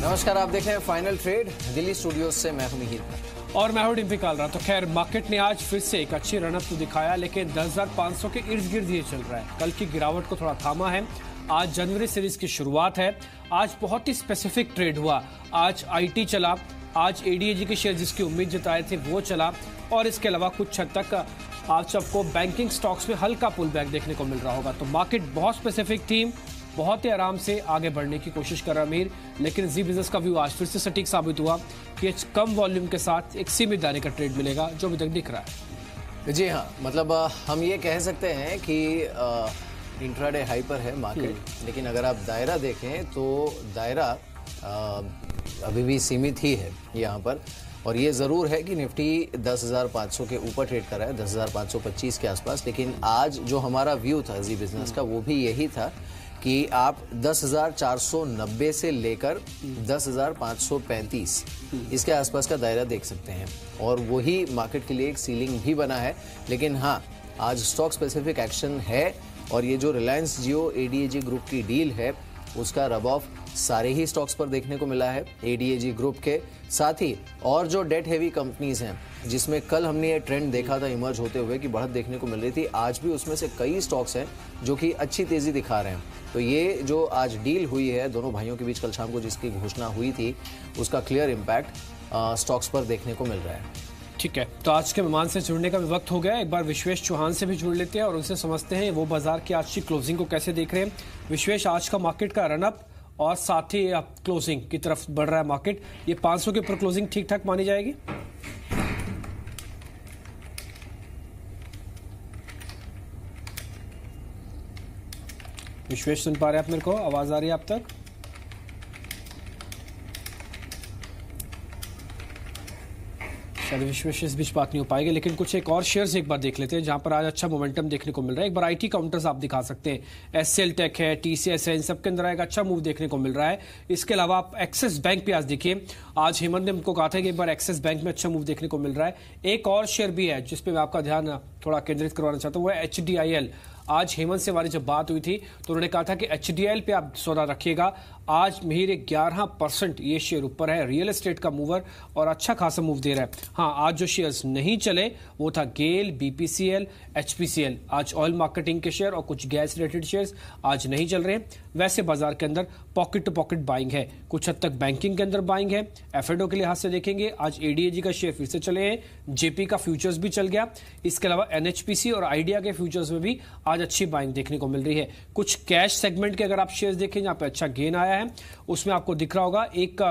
नमस्कार, आप देख रहे हैं फाइनल ट्रेड दिल्ली स्टूडियो से। मैं हूं मिहिर और मैं हूं डिम्पी कालरा। तो खैर मार्केट ने आज फिर से एक अच्छी रनअप तो दिखाया, लेकिन 10,500 के इर्द गिर्द ये चल रहा है। कल की गिरावट को थोड़ा थामा है। आज जनवरी सीरीज की शुरुआत है। आज बहुत ही स्पेसिफिक ट्रेड हुआ। आज आईटी चला, आज एडीएजी के शेयर जिसकी उम्मीद जताए थे वो चला, और इसके अलावा कुछ हद तक आज आपको बैंकिंग स्टॉक्स में हल्का पुल बैक देखने को मिल रहा होगा। तो मार्केट बहुत स्पेसिफिक थी, बहुत ही आराम से आगे बढ़ने की कोशिश कर रहा मीर, लेकिन जी बिजनेस का व्यू आज फिर से सटीक साबित हुआ कि कम वॉल्यूम के साथ एक सीमित दायरे का ट्रेड मिलेगा, जो अभी तक दिख रहा है। जी हाँ, मतलब हम ये कह सकते हैं कि इंट्राडे हाइपर है मार्केट, लेकिन अगर आप दायरा देखें तो दायरा अभी भी सीमित ही है यहाँ पर। और ये ज़रूर है कि निफ्टी 10,500 के ऊपर ट्रेड कर रहा है, 10,525 के आसपास। लेकिन आज जो हमारा व्यू था जी बिजनेस का, वो भी यही था कि आप 10,490 से लेकर 10,535 इसके आसपास का दायरा देख सकते हैं, और वही मार्केट के लिए एक सीलिंग भी बना है। लेकिन हाँ, आज स्टॉक स्पेसिफिक एक्शन है, और ये जो रिलायंस जियो एडीएजी ग्रुप की डील है उसका रब ऑफ सारे ही स्टॉक्स पर देखने को मिला है। एडीएजी ग्रुप के साथ ही और जो डेट हेवी कंपनीज हैं, जिसमें कल हमने ये ट्रेंड देखा था इमर्ज होते हुए कि बढ़त देखने को मिल रही थी, आज भी उसमें से कई स्टॉक्स हैं जो कि अच्छी तेजी दिखा रहे हैं। तो ये जो आज डील हुई है दोनों भाइयों के बीच कल शाम को, जिसकी घोषणा हुई थी, उसका क्लियर इम्पैक्ट स्टॉक्स पर देखने को मिल रहा है। ठीक है, तो आज के मेहमान से जुड़ने का भी वक्त हो गया। एक बार विश्वेश चौहान से भी जुड़ लेते हैं और उनसे समझते हैं वो बाजार की आज की क्लोजिंग को कैसे देख रहे हैं। विश्वेश, आज का मार्केट का रनअप और साथ ही क्लोजिंग की तरफ बढ़ रहा है मार्केट, ये 500 के ऊपर क्लोजिंग ठीक ठाक मानी जाएगी? विश्वेश, सुन पा रहे हैं आप मेरे को? आवाज आ रही है आप तक? शायद विश्वेश इस बीच बात नहीं हो पाएगी, लेकिन कुछ एक और शेयर्स एक बार देख लेते हैं जहां पर आज अच्छा मोमेंटम देखने को मिल रहा है। एक बार आईटी काउंटर्स आप दिखा सकते हैं। एससीएल टेक है, टीसीएस है, इन सब के अंदर एक अच्छा मूव देखने को मिल रहा है। इसके अलावा आप एक्सिस बैंक पे आज देखिए, आज हेमंत ने हमको कहा था कि एक बार एक्सिस बैंक में अच्छा मूव देखने को मिल रहा है। एक और शेयर भी है जिसपे मैं आपका ध्यान थोड़ा केंद्रित करवाना चाहता हूँ, वो है एचडीआईएल। आज हेमंत से हमारी जब बात हुई थी तो उन्होंने कहा था कि एचडीआईएल पे आप सौदा रखिएगा। आज मिहिर 11% ये शेयर ऊपर है, रियल एस्टेट का मूवर, और अच्छा खासा मूव दे रहा है। हाँ, आज जो शेयर्स नहीं चले वो था गेल, बीपीसीएल, एचपीसीएल। आज ऑयल मार्केटिंग के शेयर और कुछ गैस रिलेटेड शेयर्स आज नहीं चल रहे हैं। वैसे बाजार के अंदर पॉकेट टू पॉकेट बाइंग है, कुछ हद तक बैंकिंग के अंदर बाइंग है। एफएडओ के लिहाज से देखेंगे, आज एडीएजी का शेयर फिर से चले हैं, जेपी का फ्यूचर्स भी चल गया। इसके अलावा एनएचपीसी और आइडिया के फ्यूचर्स में भी आज अच्छी बाइंग देखने को मिल रही है। कुछ कैश सेगमेंट के अगर आप शेयर्स देखें जहां पे अच्छा गेन आया है, उसमें आपको दिख रहा होगा एक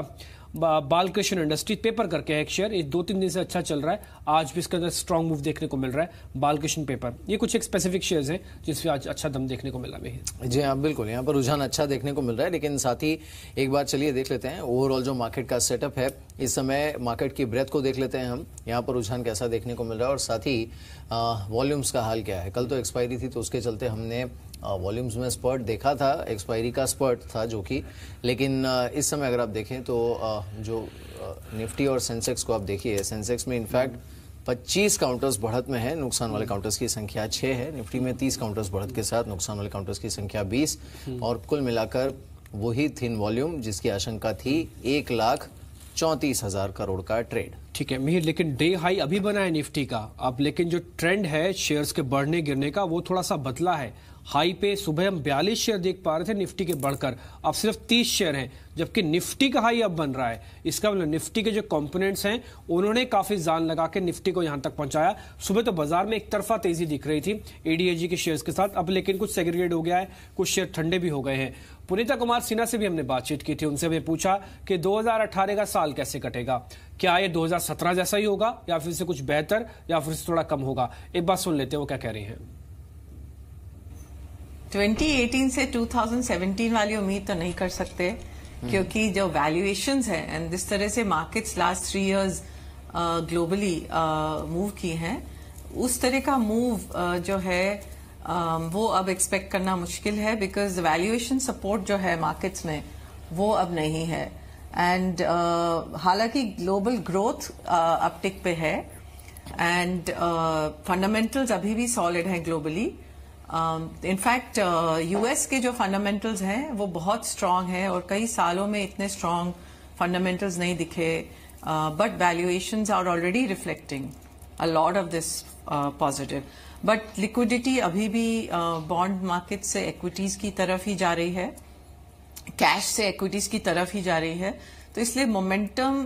बालकृष्ण इंडस्ट्री पेपर करके है एक शेयर, ये 2-3 दिन से अच्छा चल रहा है। आज भी इसके अंदर स्ट्रांग मूव देखने को मिल रहा है, बालकृष्ण पेपर। ये कुछ एक स्पेसिफिक शेयर्स हैं जिसमें आज अच्छा दम देखने को मिल रहा है। जी हाँ, बिल्कुल, यहाँ पर रुझान अच्छा देखने को मिल रहा है। लेकिन साथ ही एक बार चलिए देख लेते हैं ओवरऑल जो मार्केट का सेटअप है इस समय, मार्केट की ब्रेथ को देख लेते हैं हम, यहाँ पर रुझान कैसा देखने को मिल रहा है, और साथ ही वॉल्यूम्स का हाल क्या है। कल तो एक्सपायरी थी तो उसके चलते हमने वॉल्यूम्स में स्पर्ट देखा था, एक्सपायरी का स्पर्ट था जो कि, लेकिन इस समय अगर आप देखें तो जो निफ्टी और सेंसेक्स को आप देखिए, सेंसेक्स में इनफैक्ट 25 काउंटर्स बढ़त में है, नुकसान वाले काउंटर्स की संख्या 6 है। निफ्टी में 30 काउंटर्स बढ़त के साथ नुकसान वाले काउंटर्स की संख्या 20, और कुल मिलाकर वही थिन वॉल्यूम जिसकी आशंका थी 1,34,000 करोड़ का ट्रेड। ठीक है मिहिर, लेकिन डे हाई अभी बना है निफ्टी का अब, लेकिन जो ट्रेंड है शेयर्स के बढ़ने गिरने का वो थोड़ा सा बदला है। हाई पे सुबह हम 42 शेयर देख पा रहे थे निफ्टी के बढ़कर, अब सिर्फ 30 शेयर हैं, जबकि निफ्टी का हाई अब बन रहा है। इसका मतलब निफ्टी के जो कंपोनेंट्स हैं उन्होंने काफी जान लगा के निफ्टी को यहां तक पहुंचाया। सुबह तो बाजार में एक तरफा तेजी दिख रही थी एडीएजी के शेयर्स के साथ, अब लेकिन कुछ सेग्रीगेट हो गया है, कुछ शेयर ठंडे भी हो गए हैं। पुनीता कुमार सिन्हा से भी हमने बातचीत की थी, उनसे हमने पूछा कि 2018 का साल कैसे कटेगा, क्या ये 2017 जैसा ही होगा या फिर से कुछ बेहतर या फिर से थोड़ा कम होगा। एक बात सुन लेते हैं वो क्या कह रही हैं। 2018 से 2017 वाली उम्मीद तो नहीं कर सकते, क्योंकि जो वैल्यूएशंस है एंड जिस तरह से markets last 3 years globally move की हैं, उस तरह का मूव जो है वो अब एक्सपेक्ट करना मुश्किल है, बिकॉज वैल्यूएशन सपोर्ट जो है मार्केट्स में वो अब नहीं है। एंड हालांकि ग्लोबल ग्रोथ अपटिक पे है एंड फंडामेंटल्स अभी भी सॉलिड हैं ग्लोबली। इनफैक्ट यूएस के जो फंडामेंटल्स हैं वो बहुत स्ट्रांग है और कई सालों में इतने स्ट्रांग फंडामेंटल्स नहीं दिखे, but valuations are already reflecting a lot of this positive. But liquidity अभी भी बॉन्ड मार्केट से इक्विटीज की तरफ ही जा रही है, कैश से इक्विटीज की तरफ ही जा रही है. तो इसलिए मोमेंटम,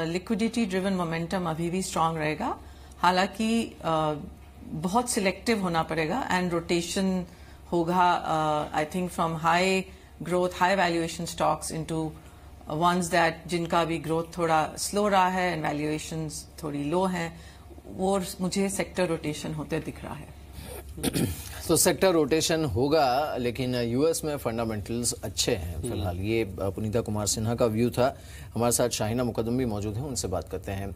लिक्विडिटी ड्रिवन मोमेंटम अभी भी स्ट्रांग रहेगा. हालांकि बहुत सिलेक्टिव होना पड़ेगा एंड रोटेशन होगा, I think from high growth, high valuation stocks into ones that जिनका भी ग्रोथ थोड़ा स्लो रहा है एंड वैल्यूएशंस थोड़ी लो हैं. वो मुझे सेक्टर रोटेशन होते दिख रहा है. तो सेक्टर रोटेशन होगा, लेकिन यूएस में फंडामेंटल्स अच्छे हैं फिलहाल. ये पुनीता कुमार सिन्हा का व्यू था. हमारे साथ शाहिना मुकद्दम भी मौजूद हैं, उनसे बात करते हैं.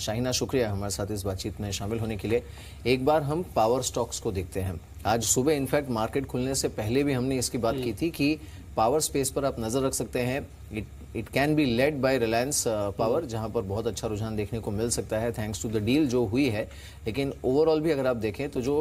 शाहिना, शुक्रिया हमारे साथ इस बातचीत में शामिल होने के लिए. एक बार हम पावर स्टॉक्स को देखते हैं. आज सुबह इनफैक्ट मार्केट खुलने से पहले भी हमने इसकी बात की थी कि पावर स्पेस पर आप नजर रख सकते हैं. It can be led by Reliance power, जहां पर बहुत अच्छा रुझान देखने को मिल सकता है थैंक्स टू द डील जो हुई है. लेकिन ओवरऑल भी अगर आप देखें तो जो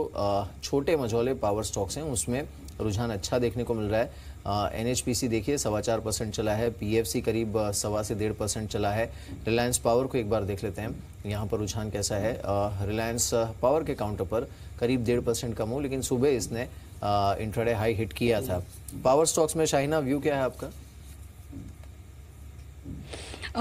छोटे मझौले पावर स्टॉक्स हैं उसमें रुझान अच्छा देखने को मिल रहा है. NHPC देखिए 4.25% चला है, PFC करीब 1.25 से 1.5% चला है. रिलायंस पावर को एक बार देख लेते हैं यहाँ पर रुझान कैसा है. रिलायंस पावर के काउंटर पर करीब 1.5% कम हो, लेकिन सुबह इसने इंट्राडे हाई हिट किया था. पावर स्टॉक्स में शाहिना व्यू क्या है आपका?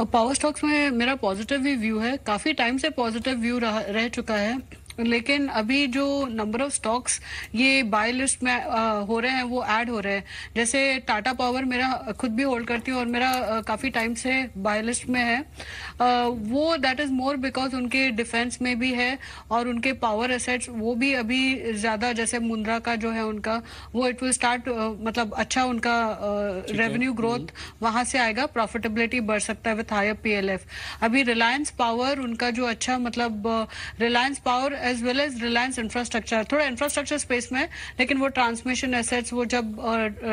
पावर स्टॉक्स में मेरा पॉजिटिव ही व्यू है. काफी टाइम से पॉजिटिव व्यू रह चुका है, लेकिन अभी जो नंबर ऑफ स्टॉक्स ये बाय लिस्ट में हो रहे हैं वो ऐड हो रहे हैं. जैसे टाटा पावर मेरा खुद भी होल्ड करती हूँ और मेरा काफी टाइम से बाय लिस्ट में है. वो दैट इज मोर बिकॉज उनके डिफेंस में भी है और उनके पावर एसेट्स वो भी अभी ज्यादा, जैसे मुंद्रा का जो है उनका, वो इट विल स्टार्ट, मतलब अच्छा उनका रेवेन्यू ग्रोथ वहां से आएगा, प्रॉफिटेबिलिटी बढ़ सकता है विथ हायर PLF. अभी रिलायंस पावर उनका जो अच्छा, मतलब Reliance power as well as Reliance infrastructure, थोड़ा इंफ्रास्ट्रक्चर स्पेस में, लेकिन वो ट्रांसमिशन एसेट्स वो जब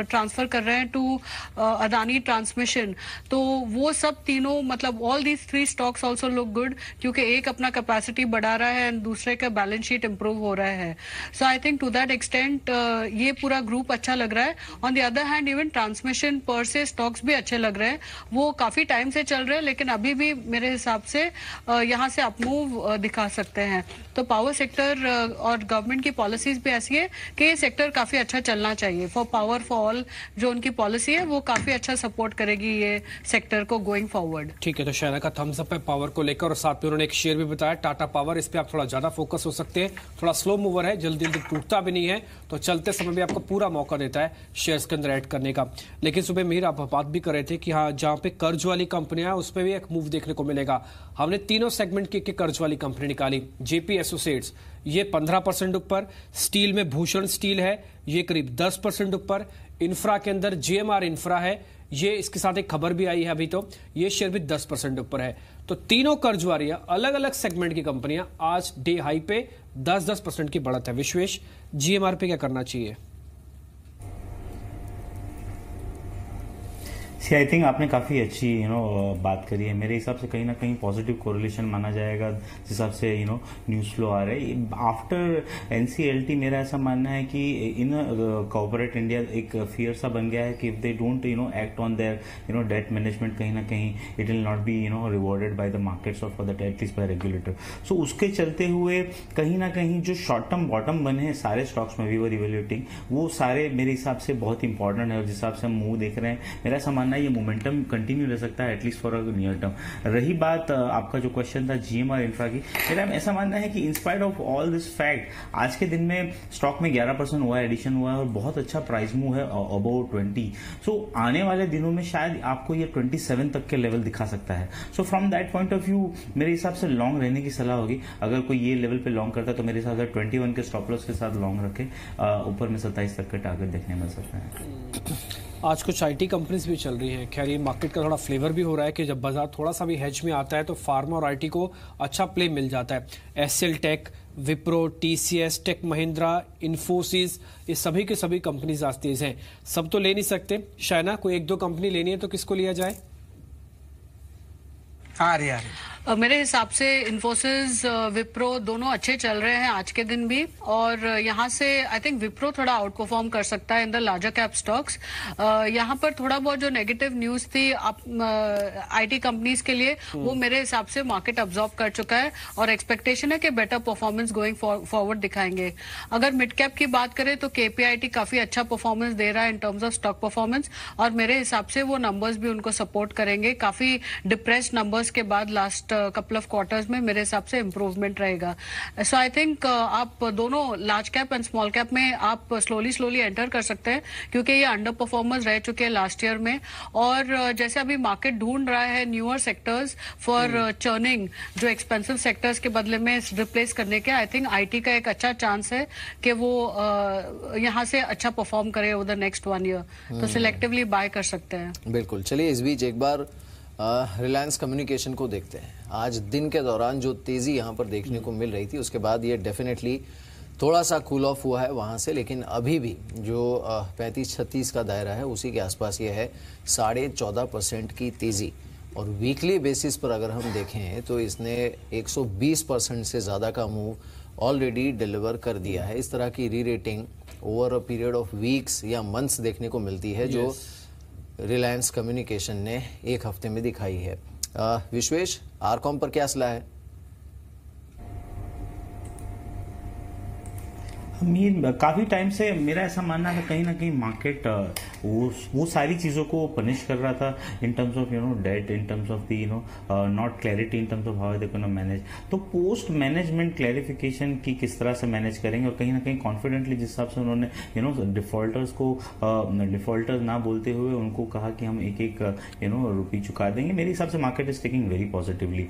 ट्रांसफर कर रहे हैं टू अदानी ट्रांसमिशन, तो वो सब तीनों, मतलब all these 3 stocks also look good, क्योंकि एक अपना कैपेसिटी बढ़ा रहा है एंड दूसरे का बैलेंस शीट इंप्रूव हो रहा है. So I think to that extent ये पूरा ग्रुप अच्छा लग रहा है. On the other hand even transmission पर से स्टॉक्स भी अच्छे लग रहे हैं. वो काफी टाइम से चल रहे हैं, लेकिन अभी भी मेरे हिसाब से यहाँ से अपमूव दिखा सकते हैं. तो पावर सेक्टर और गवर्नमेंट की पॉलिसीज भी ऐसी है कि ये सेक्टर काफी अच्छा चलना चाहिए. फॉर पावर फॉर ऑल जो उनकी पॉलिसी है वो काफी अच्छा सपोर्ट करेगी ये सेक्टर को गोइंग फॉरवर्ड. ठीक है, तो शायना का थम्स अप है पावर को लेकर, और साथ में उन्होंने एक शेयर भी बताया टाटा पावर. इस पे आप थोड़ा ज्यादा फोकस हो सकते हैं. थोड़ा स्लो मूवर है, जल्दी जल्दी टूटता भी नहीं है, तो चलते समय भी आपको पूरा मौका देता है शेयर्स के अंदर ऐड करने का. लेकिन सुबह मीर आप बात भी कर रहे थे कि हाँ, जहां पे कर्ज वाली कंपनियां उस पर भी एक मूव देखने को मिलेगा. हमने तीनों सेगमेंट की कर्ज वाली कंपनी निकाली. जेपी एसोसिएट्स ये 15% ऊपर, स्टील में भूषण स्टील है ये करीब 10% ऊपर, इंफ्रा के अंदर GMR इंफ्रा है, ये इसके साथ एक खबर भी आई है अभी, तो ये शेयर भी 10% ऊपर है. तो तीनों कर्ज वाली अलग अलग सेगमेंट की कंपनियां आज डे हाई पे 10% की बढ़त है. विश्वेश, GMR पे क्या करना चाहिए? सी आई थिंक आपने काफी अच्छी बात करी है. मेरे हिसाब से कहीं ना कहीं पॉजिटिव कोरिलेशन माना जाएगा जिस हिसाब से न्यूज फ्लो आ रहा है आफ्टर NCLT. मेरा ऐसा मानना है कि इन कॉर्पोरेट इंडिया एक फियर सा बन गया है कि if they don't act on their debt management, कहीं ना कहीं it will not be rewarded by the markets और for the at least by regulator. So उसके चलते हुए कहीं ना कहीं जो शॉर्ट टर्म बॉटम बने हैं सारे स्टॉक्स में वी वर इवेल्युएटिंग, वो सारे मेरे हिसाब से बहुत इंपॉर्टेंट है. और जिस हिसाब से हम मूव देख रहे हैं, मेरा ऐसा मानना है ये मोमेंटम कंटिन्यू रह सकता है at least for a near term. रही बात आपका जो क्वेश्चन था GMR इंफ्रा की, मेरा ऐसा मानना है कि in spite of all this fact आज के दिन में स्टॉक में 11% हुआ है, एडिशन हुआ है और बहुत अच्छा प्राइस मूव है अबाउट 20. सो आने वाले दिनों में शायद आपको ये 27 तक के लेवल दिखा सकता है. So from that point of view मेरे हिसाब से लॉन्ग रहने की सलाह होगी. अगर कोई ये लेवल पे लॉन्ग करता है तो मेरे हिसाब से 21 के स्टॉप लॉस के साथ लॉन्ग रखे, ऊपर में 27 तक का टारगेट देखने मिल सकता है. आज कुछ IT कंपनीज भी चल रही हैं. खैर ये मार्केट का थोड़ा फ्लेवर भी हो रहा है कि जब बाजार थोड़ा सा भी हेज में आता है तो फार्मा और IT को अच्छा प्ले मिल जाता है. SL tech, Wipro, TCS, tech Mahindra, Infosys, ये सभी के सभी कंपनीज आज तेज हैं. सब तो ले नहीं सकते. शायना, कोई 1-2 कंपनी लेनी है तो किसको लिया जाए? आ रही मेरे हिसाब से इन्फोसिस, विप्रो दोनों अच्छे चल रहे हैं आज के दिन भी, और यहाँ से आई थिंक विप्रो थोड़ा आउट परफॉर्म कर सकता है in the larger cap stocks. यहाँ पर थोड़ा बहुत जो नेगेटिव न्यूज थी आईटी कंपनीज के लिए, वो मेरे हिसाब से मार्केट अब्सॉर्ब कर चुका है और एक्सपेक्टेशन है कि बेटर परफॉर्मेंस गोइंग फॉरवर्ड दिखाएंगे। अगर मिड कैप की बात करें तो केपीआईटी काफी अच्छा परफॉर्मेंस दे रहा है इन टर्म्स ऑफ स्टॉक परफॉर्मेंस, और मेरे हिसाब से वो नंबर्स भी उनको सपोर्ट करेंगे। काफी डिप्रेस्ड नंबर्स के बाद लास्ट कपल ऑफ क्वार्टर्स में मेरे हिसाब से इंप्रूवमेंट रहेगा। सो आई थिंक आप दोनों large cap and small cap में आप स्लोली एंटर कर सकते हैं, क्योंकि ये अंडर परफॉर्मर्स रह चुके हैं लास्ट ईयर में। और जैसे अभी मार्केट ढूंढ रहा है न्यूअर सेक्टर्स फॉर चर्निंग, जो एक्सपेंसिव सेक्टर्स के बदले में रिप्लेस करने के, आई थिंक आईटी का एक अच्छा चांस है कि वो यहाँ से अच्छा परफॉर्म करे ओवर द नेक्स्ट 1 ईयर, तो सिलेक्टिवली बाय कर सकते हैं। बिल्कुल। चलिए इस बीच एक बार रिलायंस कम्युनिकेशन को देखते हैं। आज दिन के दौरान जो तेजी यहाँ पर देखने को मिल रही थी, उसके बाद ये डेफिनेटली थोड़ा सा कूल ऑफ हुआ है वहाँ से, लेकिन अभी भी जो 35-36 का दायरा है उसी के आसपास ये है। 14.5% की तेजी, और वीकली बेसिस पर अगर हम देखें तो इसने 120% से ज़्यादा का मूव ऑलरेडी डिलीवर कर दिया है। इस तरह की री rating over a period of weeks या मंथ्स देखने को मिलती है, जो रिलायंस कम्युनिकेशन ने एक हफ्ते में दिखाई है। विश्वेश, आरकॉम पर क्या सलाह है? काफी टाइम से मेरा ऐसा मानना है कहीं ना कहीं मार्केट वो सारी चीजों को पनिश कर रहा था in terms of debt, in terms of the not clarity, in terms of how they can manage. तो पोस्ट मैनेजमेंट क्लैरिफिकेशन की किस तरह से मैनेज करेंगे, और कहीं ना कहीं कॉन्फिडेंटली जिस हिसाब से उन्होंने डिफॉल्टर्स को डिफॉल्टर्स ना बोलते हुए उनको कहा कि हम एक रुपी चुका देंगे, मेरे हिसाब से market is taking very positively.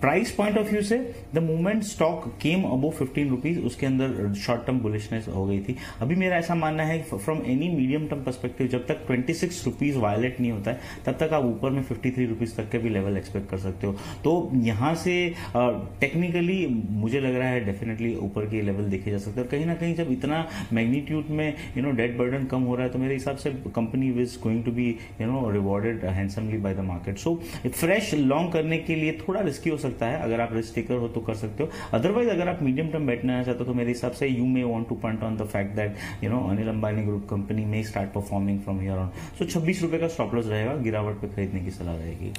Price point of view से the moment stock came above 15 rupees, उसके अंदर शॉर्ट टर्म बुलिशनेस हो गई थी। अभी मेरा ऐसा मानना है from any medium term perspective, जब तक 26 रुपीज वायलेट नहीं होता है तब तक आप ऊपर में 53 रुपीज तक के भी लेवल एक्सपेक्ट कर सकते हो। तो यहां से टेक्निकली मुझे लग रहा है डेफिनेटली ऊपर के लेवल देखे जा सकते हैं। और कहीं ना कहीं जब इतना मैग्नीट्यूड में डेट बर्डन कम हो रहा है तो मेरे हिसाब से company is going to be rewarded handsomely by the market. So fresh long करने के लिए थोड़ा रिस्की हो सकता है, अगर आप रिस्क टेकर हो तो कर सकते हो। अदरवाइज अगर आप मीडियम टर्म बैठना चाहते हो तो मेरे हिसाब से you may want to point on the fact that Anil Ambani group company में start performing from here on. So 26 रुपए का स्टॉप लॉस रहेगा, गिरावट पे खरीदने की सलाह रहेगी।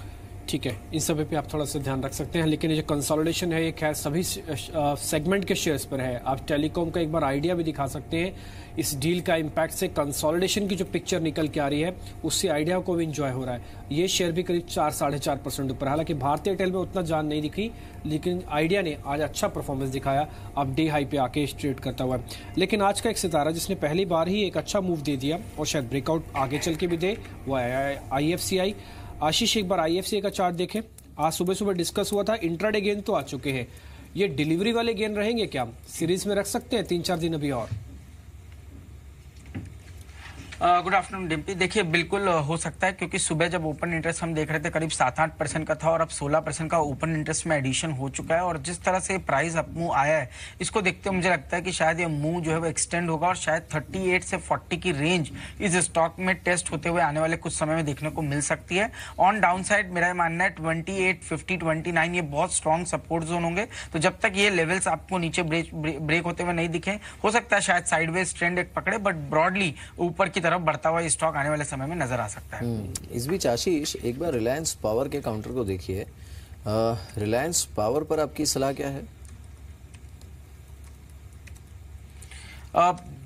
ठीक है, इन सब पे आप थोड़ा सा ध्यान रख सकते हैं। लेकिन ये जो कंसोलिडेशन है ये खैर सभी सेगमेंट के शेयर्स पर है। आप टेलीकॉम का एक बार आइडिया भी दिखा सकते हैं। इस डील का इम्पैक्ट से कंसोलिडेशन की जो पिक्चर निकल के आ रही है उससे आइडिया को भी इंजॉय हो रहा है। ये शेयर भी करीब 4-4.5% ऊपर। हालांकि भारतीय एयरटेल में उतना जान नहीं दिखी, लेकिन आइडिया ने आज अच्छा परफॉर्मेंस दिखाया, अब डे हाई पे आके ट्रेड करता हुआ। लेकिन आज का एक सितारा जिसने पहली बार ही एक अच्छा मूव दे दिया और शायद ब्रेकआउट आगे चल के भी दे, वो IFCI। आशीष, एक बार IFCI का चार्ट देखें। आज सुबह डिस्कस हुआ था, इंट्राडे गेन तो आ चुके हैं, ये डिलीवरी वाले गेन रहेंगे क्या? सीरीज में रख सकते हैं 3-4 दिन अभी और? Good afternoon Dimpy. देखिए बिल्कुल हो सकता है, क्योंकि सुबह जब ओपन इंटरेस्ट हम देख रहे थे करीब 7-8% का था और अब 16% का ओपन इंटरेस्ट में एडिशन हो चुका है। और जिस तरह से प्राइस अप मूव आया है, इसको देखते हुए मुझे लगता है कि शायद ये मूव जो है वो एक्सटेंड होगा और शायद 38 से 40 की रेंज इस स्टॉक में टेस्ट होते हुए आने वाले कुछ समय में देखने को मिल सकती है। ऑन डाउन साइड मेरा मानना है 28, 50, 29 ये बहुत स्ट्रॉन्ग सपोर्ट जोन होंगे। तो जब तक ये लेवल्स आपको नीचे ब्रेक होते हुए नहीं दिखे, हो सकता है शायद साइडवेज ट्रेंड एक पकड़े, बट ब्रॉडली ऊपर की तरफ बढ़ता हुआ स्टॉक आने वाले समय में नजर आ सकता है। इस बीच आशीष, एक बार रिलायंस पावर के काउंटर को देखिए। रिलायंस पावर पर आपकी सलाह क्या है?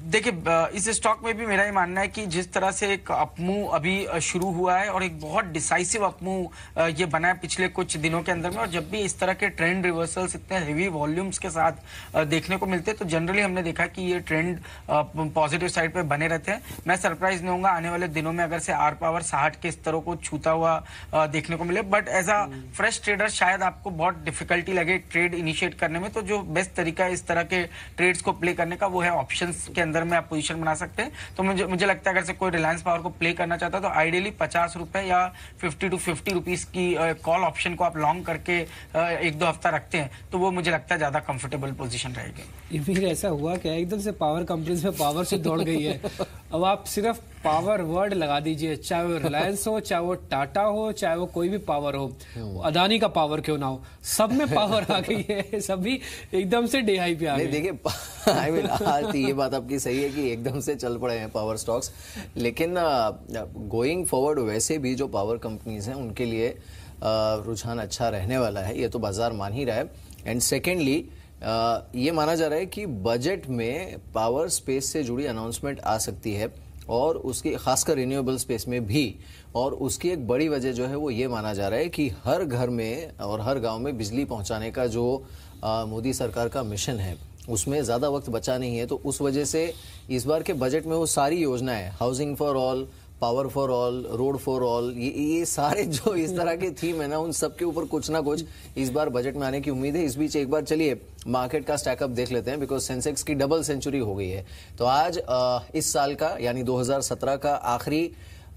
देखिए इस स्टॉक में भी मेरा ये मानना है कि जिस तरह से एक अपमूव अभी शुरू हुआ है और एक बहुत डिसाइसिव अपमूव ये बना है पिछले कुछ दिनों के अंदर में, और जब भी इस तरह के ट्रेंड रिवर्सल्स इतने हेवी वॉल्यूम्स के साथ देखने को मिलते हैं तो जनरली हमने देखा कि ये ट्रेंड पॉजिटिव साइड पे बने रहते हैं। मैं सरप्राइज नहीं होऊंगा आने वाले दिनों में अगर से आर पावर 60 के स्तरों को छूता हुआ देखने को मिले, but as a fresh trader शायद आपको बहुत डिफिकल्टी लगे ट्रेड इनिशिएट करने में। तो जो बेस्ट तरीका है इस तरह के ट्रेड्स को प्ले करने का वो है ऑप्शंस के अंदर में आप पोजीशन बना सकते हैं। तो मुझे लगता है अगर से कोई रिलायंस पावर को प्ले करना चाहता है तो आइडियली 50 रुपए या 50 to 50 रुपीज की कॉल ऑप्शन को आप लॉन्ग करके 1-2 हफ्ता रखते हैं तो वो मुझे लगता है ज्यादा कंफर्टेबल पोजीशन रहेगी। ये फिर ऐसा हुआ क्या एकदम से पावर कंपनीज में पावर से दौड़ गई है? अब आप सिर्फ पावर वर्ड लगा दीजिए, चाहे वो रिलायंस हो, चाहे वो टाटा हो, चाहे वो कोई भी पावर हो, अदानी का पावर क्यों ना हो, सब में पावर आ गई है, सभी एकदम से डे हाई पे आ गए। देखिए आई मीन आज ये बात आपकी सही है कि एकदम से चल पड़े हैं पावर स्टॉक्स, लेकिन गोइंग फॉरवर्ड वैसे भी जो पावर कंपनीज हैं उनके लिए रुझान अच्छा रहने वाला है, ये तो बाजार मान ही रहा है। एंड सेकेंडली ये माना जा रहा है कि बजट में पावर स्पेस से जुड़ी अनाउंसमेंट आ सकती है, और उसकी खासकर रिन्यूएबल स्पेस में भी। और उसकी एक बड़ी वजह जो है वो ये माना जा रहा है कि हर घर में और हर गांव में बिजली पहुंचाने का जो मोदी सरकार का मिशन है उसमें ज़्यादा वक्त बचा नहीं है। तो उस वजह से इस बार के बजट में वो सारी योजनाएं, housing for all, power for all, road for all, ये सारे जो इस तरह के थीम है ना, उन सब के ऊपर कुछ ना कुछ इस बार बजट में आने की उम्मीद है। इस बीच एक बार चलिए मार्केट का स्टैकअप देख लेते हैं, बिकॉज सेंसेक्स की डबल सेंचुरी हो गई है। तो आज इस साल का यानी 2017 का आखिरी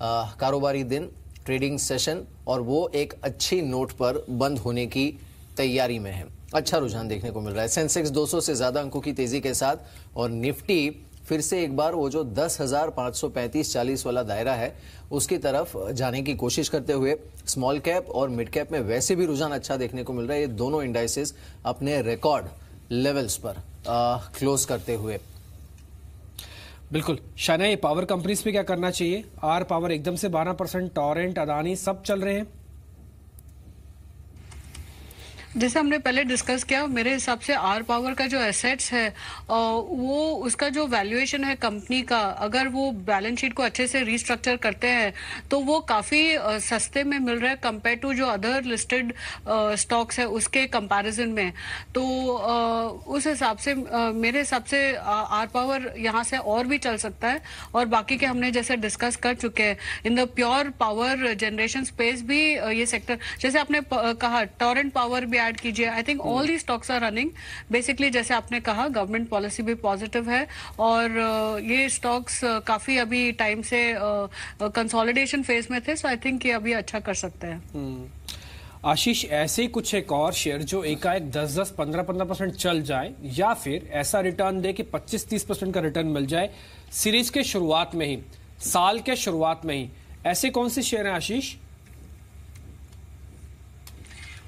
कारोबारी दिन, ट्रेडिंग सेशन, और वो एक अच्छी नोट पर बंद होने की तैयारी में है। अच्छा रुझान देखने को मिल रहा है, सेंसेक्स 200 से ज्यादा अंकों की तेजी के साथ, और निफ्टी फिर से एक बार वो जो 10,535-40 वाला दायरा है उसकी तरफ जाने की कोशिश करते हुए, स्मॉल कैप और मिड कैप में वैसे भी रुझान अच्छा देखने को मिल रहा है। ये दोनों इंडाइसेस अपने रिकॉर्ड लेवल्स पर क्लोज करते हुए। बिल्कुल शाना, ये पावर कंपनीज पे क्या करना चाहिए? आर पावर एकदम से 12%, टॉरेंट, अदानी सब चल रहे हैं। जैसे हमने पहले डिस्कस किया, मेरे हिसाब से आर पावर का जो एसेट्स है वो उसका जो वैल्यूएशन है कंपनी का, अगर वो बैलेंस शीट को अच्छे से रिस्ट्रक्चर करते हैं तो वो काफी सस्ते में मिल रहा है कंपेयर टू जो अदर लिस्टेड स्टॉक्स है उसके कंपैरिजन में। तो उस हिसाब से मेरे हिसाब से आर पावर यहाँ से और भी चल सकता है। और बाकी के हमने जैसे डिस्कस कर चुके हैं, in the pure power generation space भी ये सेक्टर, जैसे आपने कहा टॉरेंट पावर भी ऐड कीजिए। I think all the stocks are running basically, जैसे आपने कहा गवर्नमेंट पॉलिसी भी पॉजिटिव है, और ये स्टॉक्स काफी अभी टाइम से कंसोलिडेशन फेज में थे, सो आई थिंक ये अभी अच्छा कर सकते हैं। आशीष, ऐसे ही कुछ एक और शेयर जो एकाएक 10-10, 15-15% चल जाए, या फिर ऐसा रिटर्न दे कि 25-30% का रिटर्न मिल जाए सीरीज के शुरुआत में ही, साल के शुरुआत में ही, ऐसे कौन से शेयर हैं आशीष?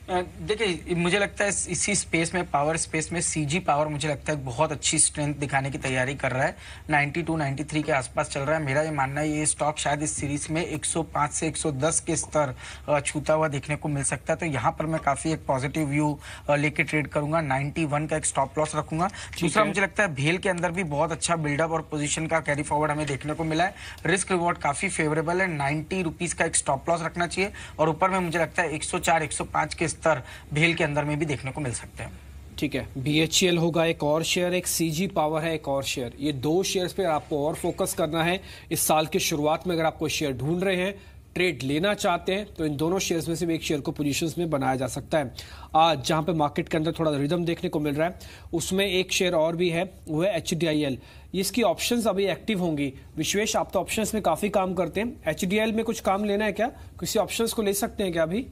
देखिए मुझे लगता है इसी स्पेस में, पावर स्पेस में, सीजी पावर मुझे लगता है बहुत अच्छी स्ट्रेंथ दिखाने की तैयारी कर रहा है। 92-93 के आसपास चल रहा है। मेरा ये मानना है ये स्टॉक शायद इस सीरीज में 105 से 110 के स्तर छूता हुआ देखने को मिल सकता है। तो यहाँ पर मैं काफी एक पॉजिटिव व्यू लेके ट्रेड करूंगा। 91 का एक स्टॉप लॉस रखूंगा। दूसरा मुझे लगता है भेल के अंदर भी बहुत अच्छा बिल्डअप और पोजिशन का कैरी फॉरवर्ड हमें देखने को मिला है। रिस्क रिवॉर्ड काफी फेवरेबल है। 90 रुपीज का एक स्टॉप लॉस रखना चाहिए, और ऊपर में मुझे लगता है 104-105 के स्तर भेल के अंदर में भी देखने को मिल सकते हैं। ठीक है, BHEL होगा एक और शेयर, एक CG पावर है एक और शेयर। ये दो शेयर्स पे आपको और फोकस करना है इस साल की शुरुआत में। अगर आपको शेयर ढूंढ रहे हैं, ट्रेड लेना चाहते हैं, तो इन दोनों शेयर्स में से भी एक शेयर को पोजीशंस में बनाया जा सकता है। आज जहां पे मार्केट के अंदर थोड़ा रिदम देखने को मिल रहा है, उसमें एक शेयर और भी है, वो है HDIL। इसकी ऑप्शंस अभी एक्टिव होंगी। विश्वेश, आप तो ऑप्शंस में काफी काम करते हैं, HDIL में कुछ काम लेना है क्या? किसी ऑप्शंस को ले सकते हैं क्या अभी?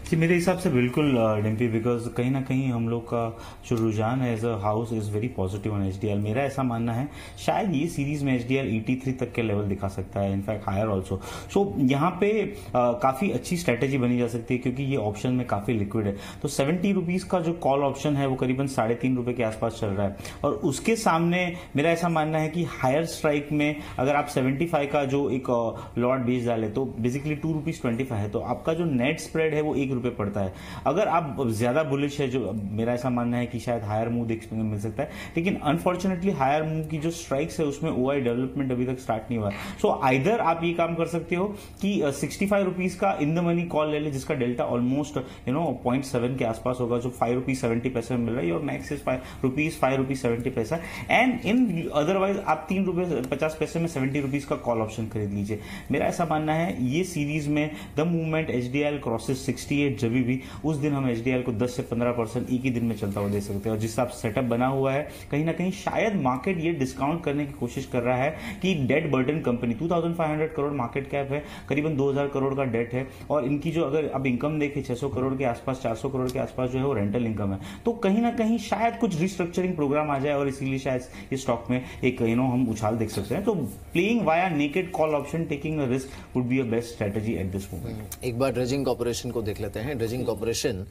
जी मेरे हिसाब से बिल्कुल डिम्पी, बिकॉज कहीं ना कहीं हम लोग का जो रुझान है as a house is very positive on HDIL। मेरा ऐसा मानना है शायद ये सीरीज में HDIL 83 तक के लेवल दिखा सकता है, इनफैक्ट हायर ऑल्सो। सो यहाँ पे काफी अच्छी स्ट्रेटेजी बनी जा सकती है, क्योंकि ये ऑप्शन में काफी लिक्विड है। तो 70 रुपीज का जो कॉल ऑप्शन है वो करीबन 3.5 रुपए के आसपास चल रहा है, और उसके सामने मेरा ऐसा मानना है कि हायर स्ट्राइक में अगर आप 75 का जो एक लॉट बेच डाले तो बेसिकली 2.25 रुपीज है, तो आपका जो नेट स्प्रेड है वो 1 रुपए पड़ता है। अगर आप ज्यादा बुलिश है, जो मेरा ऐसा मानना है कि शायद हायर मूव देखने को मिल सकता है, लेकिन अनफॉर्चुनेटली हायर मूव की जो स्ट्राइक्स है उसमें OI डेवलपमेंट अभी तक स्टार्ट नहीं हुआ है। सो आइदर आप ये काम कर सकते हो कि 65 रुपीज का इन द मनी कॉल ले ले, जिसका डेल्टा ऑलमोस्ट 0.7 के आसपास होगा, जो 5 रुपीज 70 पैसे में मिल रहा है, और मैक्स इज 5 रुपीज 70 पैसा। एंड इन अदरवाइज आप 3 रुपए 50 पैसे में 70 रुपीज का कॉल ऑप्शन खरीद लीजिए। मेरा ऐसा मानना है ये सीरीज में the movement HDIL crosses 68 appreciate जब भी, उस दिन हम HDL को 10 से 15% एक ही दिन में चलता हुआ दे सकते हैं। और जिस हिसाब से सेटअप बना हुआ है, कहीं ना कहीं शायद मार्केट ये डिस्काउंट करने की कोशिश कर रहा है कि debt burden company, 2500 crore market cap है, करीबन 2000 करोड़ का डेट है, और इनकी जो अगर अब इनकम देखें 600 करोड़ के आसपास, 400 करोड़ के आसपास जो है वो रेंटल इनकम है। तो कहीं ना कहीं शायद कुछ रिस्ट्रक्चरिंग प्रोग्राम आ जाए और इसीलिए शायद इस स्टॉक में एक हम उछाल देख सकते हैं। तो playing via naked call option, taking a risk would be a best strategy at this moment. एक बार ड्रेजिंग कॉर्पोरेशन को देख लेते हैं। ड्रेजिंग कॉर्पोरेशन,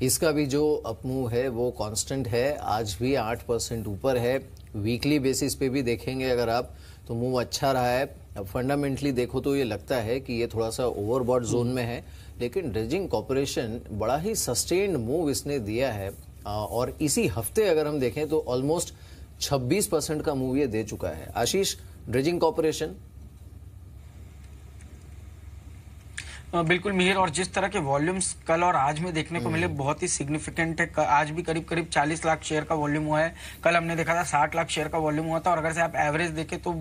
इसका भी जो अपमूव है वो कांस्टेंट है, आज भी 8% ऊपर है। वीकली बेसिस पे भी देखेंगे अगर आप तो मूव अच्छा रहा है। अब फंडामेंटली देखो तो ये लगता है कि ये थोड़ा सा ओवरबॉट जोन में है, लेकिन ड्रेजिंग कॉर्पोरेशन बड़ा ही सस्टेन्ड मूव इसने दिया है, और इसी हफ्ते अगर हम देखें तो ऑलमोस्ट 26% का मूव ये दे चुका है। आशीष, ड्रेजिंग कॉर्पोरेशन? बिल्कुल मिहिर, और जिस तरह के वॉल्यूम्स कल और आज में देखने को मिले बहुत ही सिग्निफिकेंट है। आज भी करीब करीब 40 लाख शेयर का वॉल्यूम हुआ है, कल हमने देखा था 60 लाख शेयर का वॉल्यूम हुआ था, और अगर से आप एवरेज देखें तो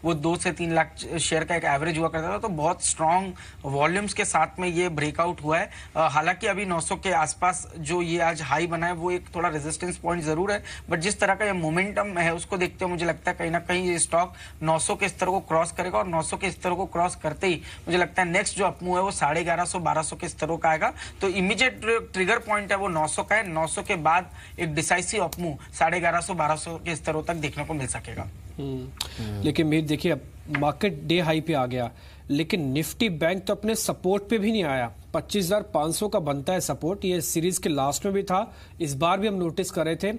वो 2 से 3 लाख शेयर का एक एवरेज हुआ करता था। तो बहुत स्ट्रांग वॉल्यूम्स के साथ में ये ब्रेकआउट हुआ है। हालांकि अभी 900 के आसपास जो ये आज हाई बना है वो एक थोड़ा रेजिस्टेंस पॉइंट जरूर है, बट जिस तरह का ये मोमेंटम है उसको देखते हुए मुझे लगता है कहीं ना कहीं ये स्टॉक 900 के स्तर को क्रॉस करेगा, और 900 के स्तर को क्रॉस करते ही मुझे लगता है नेक्स्ट जो अपमूव है वो 1150-1200 के स्तरों का आएगा। तो इमीडिएट ट्रिगर पॉइंट है वो 900 का है। 900 के बाद एक डिसाइसिव अपमूव 1150-1200 के स्तरों तक देखने को मिल सकेगा। लेकिन मेरी देखिए, अब मार्केट डे हाई पे आ गया, लेकिन निफ्टी बैंक तो अपने सपोर्ट पे भी नहीं आया। 25,500 का बनता है सपोर्ट, ये सीरीज के लास्ट में भी था, इस बार भी हम नोटिस कर रहे थे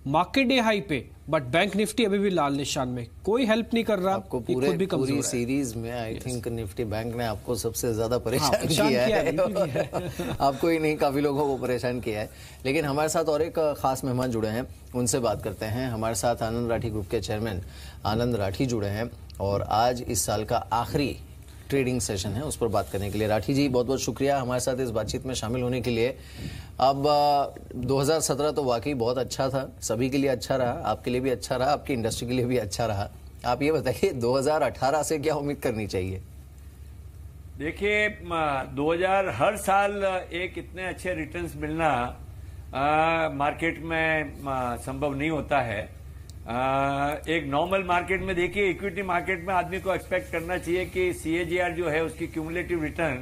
मार्केट डे हाई पे, बट बैंक निफ्टी अभी भी लाल निशान में, कोई हेल्प नहीं कर रहा। आपको पूरी सीरीज में आई थिंक निफ्टी बैंक ने आपको सबसे ज्यादा परेशान किया है। आपको ही नहीं, काफी लोगों को परेशान किया है। लेकिन हमारे साथ और एक खास मेहमान जुड़े हैं, उनसे बात करते हैं। हमारे साथ आनंद राठी ग्रुप के चेयरमैन आनंद राठी जुड़े हैं, और आज इस साल का आखिरी ट्रेडिंग सेशन है, उस पर बात करने के लिए। राठी जी, बहुत बहुत शुक्रिया हमारे साथ इस बातचीत में शामिल होने के लिए। अब 2017 तो वाकई बहुत अच्छा था, सभी के लिए अच्छा रहा, आपके लिए भी अच्छा रहा, आपकी इंडस्ट्री के लिए भी अच्छा रहा। आप ये बताइए 2018 से क्या उम्मीद करनी चाहिए? देखिए, 2000 हर साल एक इतने अच्छे रिटर्न्स मिलना मार्केट में संभव नहीं होता है। एक नॉर्मल मार्केट में देखिए, इक्विटी मार्केट में आदमी को एक्सपेक्ट करना चाहिए कि CAGR जो है उसकी क्यूमुलेटिव रिटर्न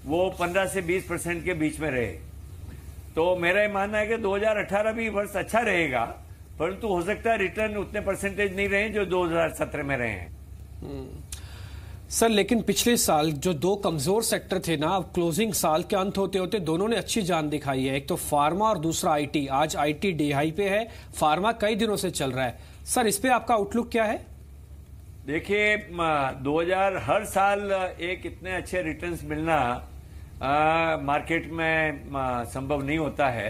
वो 15 से 20% के बीच में रहे। तो मेरा ये मानना है कि 2018 भी वर्ष अच्छा रहेगा, परंतु हो सकता है रिटर्न उतने परसेंटेज नहीं रहे जो 2017 में रहे हैं। सर, लेकिन पिछले साल जो 2 कमजोर सेक्टर थे ना, अब क्लोजिंग साल के अंत होते होते दोनों ने अच्छी जान दिखाई है। एक तो फार्मा और दूसरा IT। आज IT डे हाई पे है, फार्मा कई दिनों से चल रहा है। सर, इस पे आपका आउटलुक क्या है? देखिए, 2000 हर साल एक इतने अच्छे रिटर्न्स मिलना मार्केट में संभव नहीं होता है।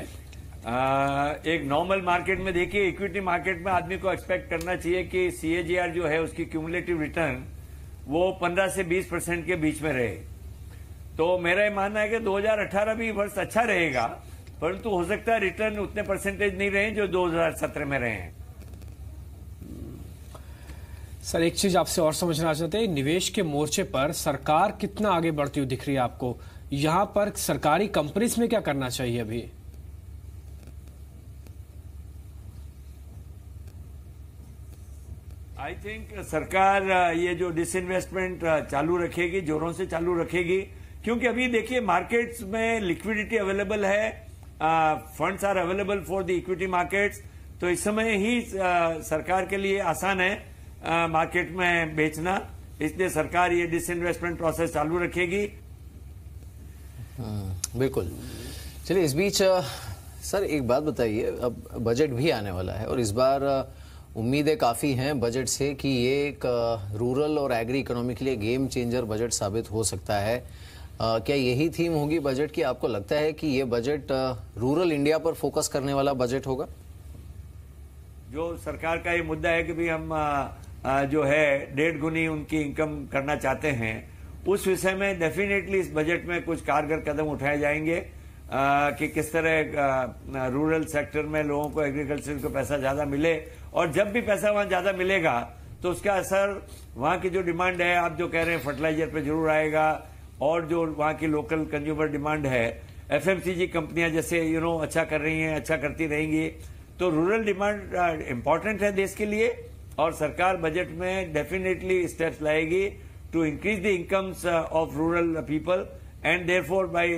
एक नॉर्मल मार्केट में देखिए, इक्विटी मार्केट में आदमी को एक्सपेक्ट करना चाहिए कि CAGR जो है उसकी क्यूमुलेटिव रिटर्न वो 15 से 20% के बीच में रहे। तो मेरा ये मानना है कि 2018 भी वर्ष अच्छा रहेगा, परंतु हो सकता है रिटर्न उतने परसेंटेज नहीं रहे जो 2017 में रहे हैं। सर, एक चीज आपसे और समझना चाहते हैं, निवेश के मोर्चे पर सरकार कितना आगे बढ़ती हुई दिख रही है आपको? यहां पर सरकारी कंपनीज में क्या करना चाहिए अभी? आई थिंक सरकार ये जो डिसइन्वेस्टमेंट चालू रखेगी, जोरों से चालू रखेगी, क्योंकि अभी देखिए मार्केट्स में लिक्विडिटी अवेलेबल है, funds are available for the equity markets. तो इस समय ही सरकार के लिए आसान है मार्केट में बेचना, इसलिए सरकार ये डिसइन्वेस्टमेंट प्रोसेस चालू रखेगी। बिल्कुल। चलिए, इस बीच सर एक बात बताइए, अब बजट भी आने वाला है और इस बार उम्मीदें काफ़ी हैं बजट से कि ये एक रूरल और एग्री इकोनॉमी के लिए गेम चेंजर बजट साबित हो सकता है। क्या यही थीम होगी बजट की? आपको लगता है कि ये बजट रूरल इंडिया पर फोकस करने वाला बजट होगा? जो सरकार का ये मुद्दा है कि भी हम जो है 1.5 गुनी उनकी इनकम करना चाहते हैं, उस विषय में डेफिनेटली इस बजट में कुछ कारगर कदम उठाए जाएंगे कि किस तरह रूरल सेक्टर में लोगों को एग्रीकल्चर को पैसा ज्यादा मिले, और जब भी पैसा वहां ज्यादा मिलेगा तो उसका असर वहां की जो डिमांड है, आप जो कह रहे हैं फर्टिलाइजर पे जरूर आएगा, और जो वहां की लोकल कंज्यूमर डिमांड है एफएमसीजी कंपनियां जैसे अच्छा कर रही हैं, अच्छा करती रहेंगी, तो रूरल डिमांड इंपॉर्टेंट है देश के लिए और सरकार बजट में डेफिनेटली स्टेप्स लाएगी to increase the incomes of rural people and therefore by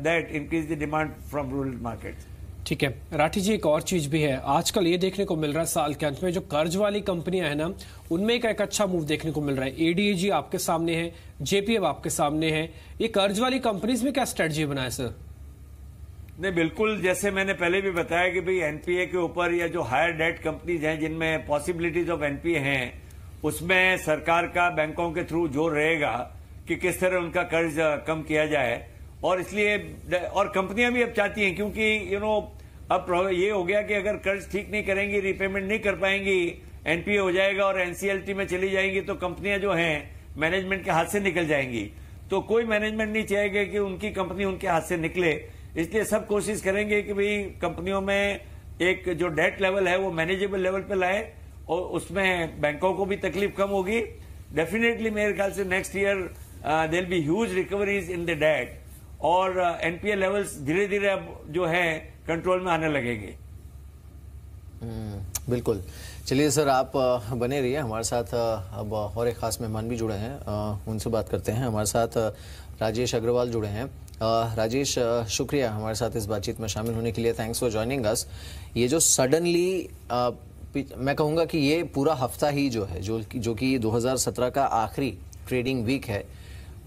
that increase the demand from rural markets. ठीक है राठी जी, एक और चीज भी है, आजकल ये देखने को मिल रहा है साल के अंत में जो कर्ज वाली कंपनियां हैं ना, उनमें एक अच्छा मूव देखने को मिल रहा है। एडीएजी आपके सामने है, जेपीएफ आपके सामने है, ये कर्ज वाली कंपनीज में क्या स्ट्रेटजी बनाए सर? नहीं, बिल्कुल जैसे मैंने पहले भी बताया कि भाई एनपीए के ऊपर या जो हायर डेट कंपनीज हैं जिनमें पॉसिबिलिटीज ऑफ एनपीए हैं, उसमें सरकार का बैंकों के थ्रू जोर रहेगा कि किस तरह उनका कर्ज कम किया जाए। और इसलिए और कंपनियां भी अब चाहती हैं, क्योंकि अब ये हो गया कि अगर कर्ज ठीक नहीं करेंगी, रीपेमेंट नहीं कर पाएंगी, एनपीए हो जाएगा और एनसीएलटी में चली जाएंगी, तो कंपनियां जो हैं मैनेजमेंट के हाथ से निकल जाएंगी। तो कोई मैनेजमेंट नहीं चाहेगा कि उनकी कंपनी उनके हाथ से निकले, इसलिए सब कोशिश करेंगे कि भाई कंपनियों में एक जो डेट लेवल है वो मैनेजेबल लेवल पे लाए और उसमें बैंकों को भी तकलीफ कम होगी। डेफिनेटली मेरे ख्याल से next year there will be huge recoveries in the debt और एनपीए लेवल्स धीरे धीरे अब जो है कंट्रोल में आने लगेंगे। बिल्कुल। चलिए सर, आप बने रहिए हमारे साथ। अब और एक खास मेहमान भी जुड़े हैं, उनसे बात करते हैं। हमारे साथ राजेश अग्रवाल जुड़े हैं। राजेश, शुक्रिया हमारे साथ इस बातचीत में शामिल होने के लिए। Thanks for joining us. ये जो सडनली मैं कहूँगा कि ये पूरा हफ्ता ही जो है जो कि 2017 का आखिरी ट्रेडिंग वीक है,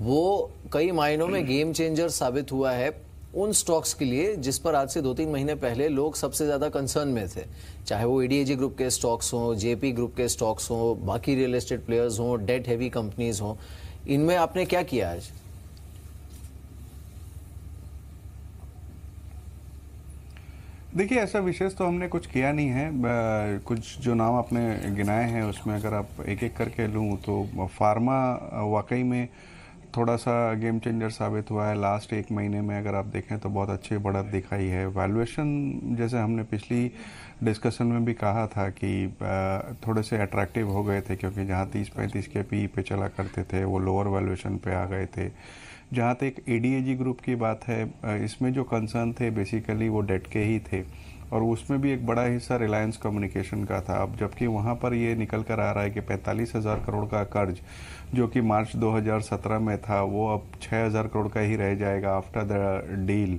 वो कई मायनों में गेम चेंजर साबित हुआ है उन स्टॉक्स के लिए जिस पर आज से 2-3 महीने पहले लोग सबसे ज्यादा कंसर्न में थे, चाहे वो एडीएजी ग्रुप के स्टॉक्स हों, जेपी ग्रुप के स्टॉक्स हों, बाकी रियल एस्टेट प्लेयर्स हों, डेट हैवी कंपनीज हों। इनमें आपने क्या किया आज? देखिए, ऐसा विशेष तो हमने कुछ किया नहीं है। कुछ जो नाम आपने गिनाए हैं उसमें अगर आप एक एक करके लूँ तो फार्मा वाकई में थोड़ा सा गेम चेंजर साबित हुआ है। लास्ट एक महीने में अगर आप देखें तो बहुत अच्छी बढ़त दिखाई है। वैल्यूएशन जैसे हमने पिछली डिस्कशन में भी कहा था कि थोड़े से अट्रैक्टिव हो गए थे, क्योंकि जहाँ 30-35 के पी पे चला करते थे वो लोअर वैल्यूएशन पे आ गए थे। जहाँ तक एडीएजी ग्रुप की बात है, इसमें जो कंसर्न थे बेसिकली वो डेट के ही थे और उसमें भी एक बड़ा हिस्सा रिलायंस कम्युनिकेशन का था। अब जबकि वहाँ पर ये निकल कर आ रहा है कि 45,000 करोड़ का कर्ज जो कि मार्च 2017 में था वो अब 6,000 करोड़ का ही रह जाएगा आफ्टर द डील।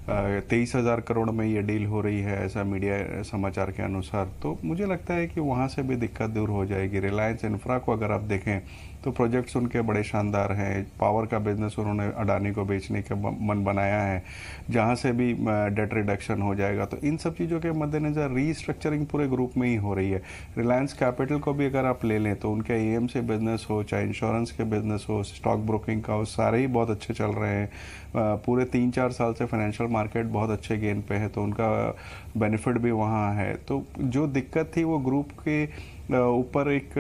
23,000 करोड़ में ये डील हो रही है, ऐसा मीडिया समाचार के अनुसार। तो मुझे लगता है कि वहाँ से भी दिक्कत दूर हो जाएगी। रिलायंस इंफ्रा को अगर आप देखें तो प्रोजेक्ट्स उनके बड़े शानदार हैं। पावर का बिजनेस उन्होंने अडानी को बेचने का मन बनाया है, जहाँ से भी डेट रिडक्शन हो जाएगा। तो इन सब चीज़ों के मद्देनज़र रीस्ट्रक्चरिंग पूरे ग्रुप में ही हो रही है। रिलायंस कैपिटल को भी अगर आप ले लें तो उनके एएम से बिजनेस हो, चाहे इंश्योरेंस के बिजनेस हो, स्टॉक ब्रोकिंग का हो, सारे ही बहुत अच्छे चल रहे हैं। पूरे 3-4 साल से फाइनेंशियल मार्केट बहुत अच्छे गेन पे है, तो उनका बेनिफिट भी वहाँ है। तो जो दिक्कत थी वो ग्रुप के ऊपर एक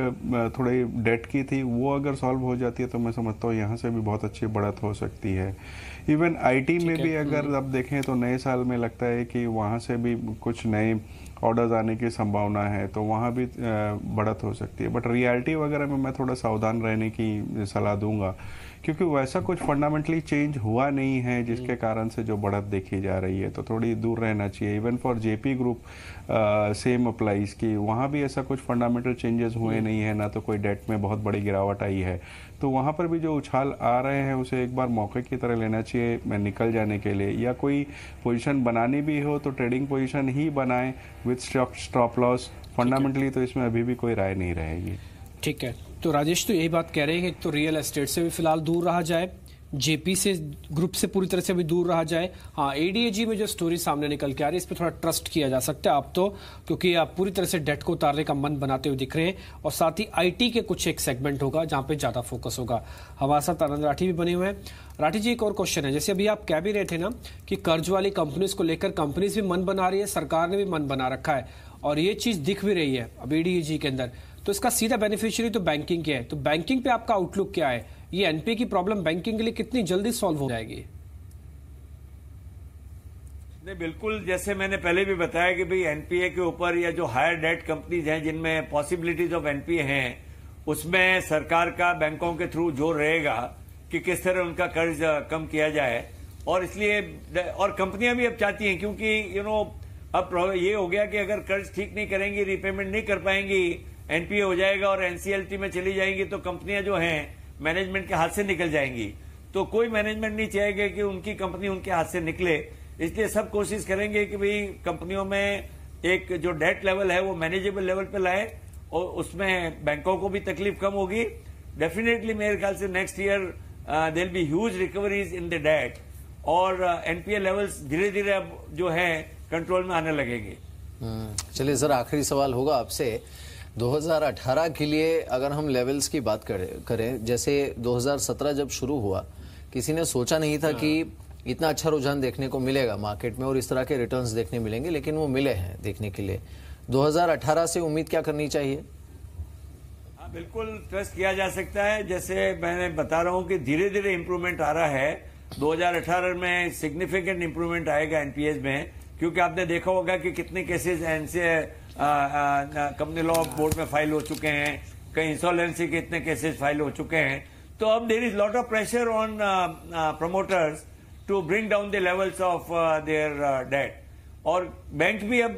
थोड़ी डेट की थी, वो अगर सॉल्व हो जाती है तो मैं समझता हूँ यहाँ से भी बहुत अच्छी बढ़त हो सकती है। इवन आईटी में भी अगर आप देखें तो नए साल में लगता है कि वहाँ से भी कुछ नए ऑर्डर्स आने की संभावना है, तो वहाँ भी बढ़त हो सकती है। बट रियलिटी वगैरह में मैं थोड़ा सावधान रहने की सलाह दूंगा, क्योंकि वैसा कुछ फंडामेंटली चेंज हुआ नहीं है जिसके कारण से जो बढ़त देखी जा रही है, तो थोड़ी दूर रहना चाहिए। Even for JP group same applies की, वहाँ भी ऐसा कुछ फंडामेंटल चेंजेस हुए नहीं है, ना तो कोई डेट में बहुत बड़ी गिरावट आई है। तो वहाँ पर भी जो उछाल आ रहे हैं उसे एक बार मौके की तरह लेना चाहिए निकल जाने के लिए, या कोई पोजीशन बनानी भी हो तो ट्रेडिंग पोजीशन ही बनाएं विथ स्टॉप लॉस। फंडामेंटली तो इसमें अभी भी कोई राय नहीं रहेगी। ठीक है, तो राजेश तो यही बात कह रहे हैं कि तो रियल एस्टेट से भी फिलहाल दूर रहा जाए, जेपी से ग्रुप से पूरी तरह से भी दूर रहा जाए। हाँ, एडीएजी में जो स्टोरी सामने निकल के आ रही है इस पर थोड़ा ट्रस्ट किया जा सकता है आप तो, क्योंकि आप पूरी तरह से डेट को उतारने का मन बनाते हुए दिख रहे हैं, और साथ ही आईटी के कुछ एक सेगमेंट होगा जहां पे ज्यादा फोकस होगा। हमारे साथ आनंद राठी भी बने हुए हैं। राठी जी, एक और क्वेश्चन है, जैसे अभी आप कह भी रहे थे ना कि कर्ज वाली कंपनीज को लेकर कंपनीज भी मन बना रही है, सरकार ने भी मन बना रखा है, और ये चीज दिख भी रही है अब एडीएजी के अंदर, तो इसका सीधा बेनिफिशियरी तो बैंकिंग के है। तो बैंकिंग पे आपका आउटलुक क्या है? ये एनपीए की प्रॉब्लम बैंकिंग के लिए कितनी जल्दी सॉल्व हो जाएगी? नहीं, बिल्कुल जैसे मैंने पहले भी बताया कि भाई एनपीए के ऊपर या जो हायर डेट कंपनीज हैं जिनमें पॉसिबिलिटीज ऑफ एनपीए हैं, उसमें सरकार का बैंकों के थ्रू जोर रहेगा कि किस तरह उनका कर्ज कम किया जाए। और इसलिए और कंपनियां भी अब चाहती हैं, क्योंकि अब ये हो गया कि अगर कर्ज ठीक नहीं करेंगी, रीपेमेंट नहीं कर पाएंगी, एनपीए हो जाएगा और एनसीएलटी में चली जाएंगी, तो कंपनियां जो हैं मैनेजमेंट के हाथ से निकल जाएंगी। तो कोई मैनेजमेंट नहीं चाहेगा कि उनकी कंपनी उनके हाथ से निकले, इसलिए सब कोशिश करेंगे कि भाई कंपनियों में एक जो डेट लेवल है वो मैनेजेबल लेवल पे लाए, और उसमें बैंकों को भी तकलीफ कम होगी। डेफिनेटली मेरे ख्याल से next year there will be huge recoveries in the debt, और एनपीए लेवल्स धीरे धीरे अब जो है कंट्रोल में आने लगेंगे। चलिए सर, आखिरी सवाल होगा आपसे। 2018 के लिए अगर हम लेवल्स की बात करें, जैसे 2017 जब शुरू हुआ, किसी ने सोचा नहीं था कि इतना अच्छा रुझान देखने को मिलेगा मार्केट में और इस तरह के रिटर्न्स देखने मिलेंगे, लेकिन वो मिले हैं देखने के लिए। 2018 से उम्मीद क्या करनी चाहिए? हाँ, बिल्कुल ट्रस्ट किया जा सकता है। जैसे मैंने बता रहा हूं कि धीरे धीरे इंप्रूवमेंट आ रहा है। 2018 में सिग्निफिकेंट इंप्रूवमेंट आएगा एनपीएस में, क्योंकि आपने देखा होगा कि कितने केसेस कंपनी लॉ बोर्ड में फाइल हो चुके हैं, कई इंसॉल्वेंसी के इतने केसेस फाइल हो चुके हैं। तो अब there is lot of pressure on promoters to bring down the levels of their debt, और बैंक भी अब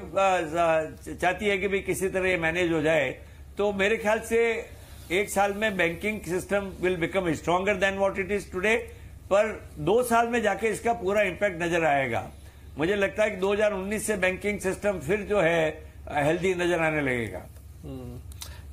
चाहती है कि भाई किसी तरह ये मैनेज हो जाए। तो मेरे ख्याल से एक साल में banking system will become stronger than what it is today, पर 2 साल में जाके इसका पूरा इम्पैक्ट नजर आएगा। मुझे लगता है कि 2019 से बैंकिंग सिस्टम फिर जो है हेल्दी नजर आने लगेगा।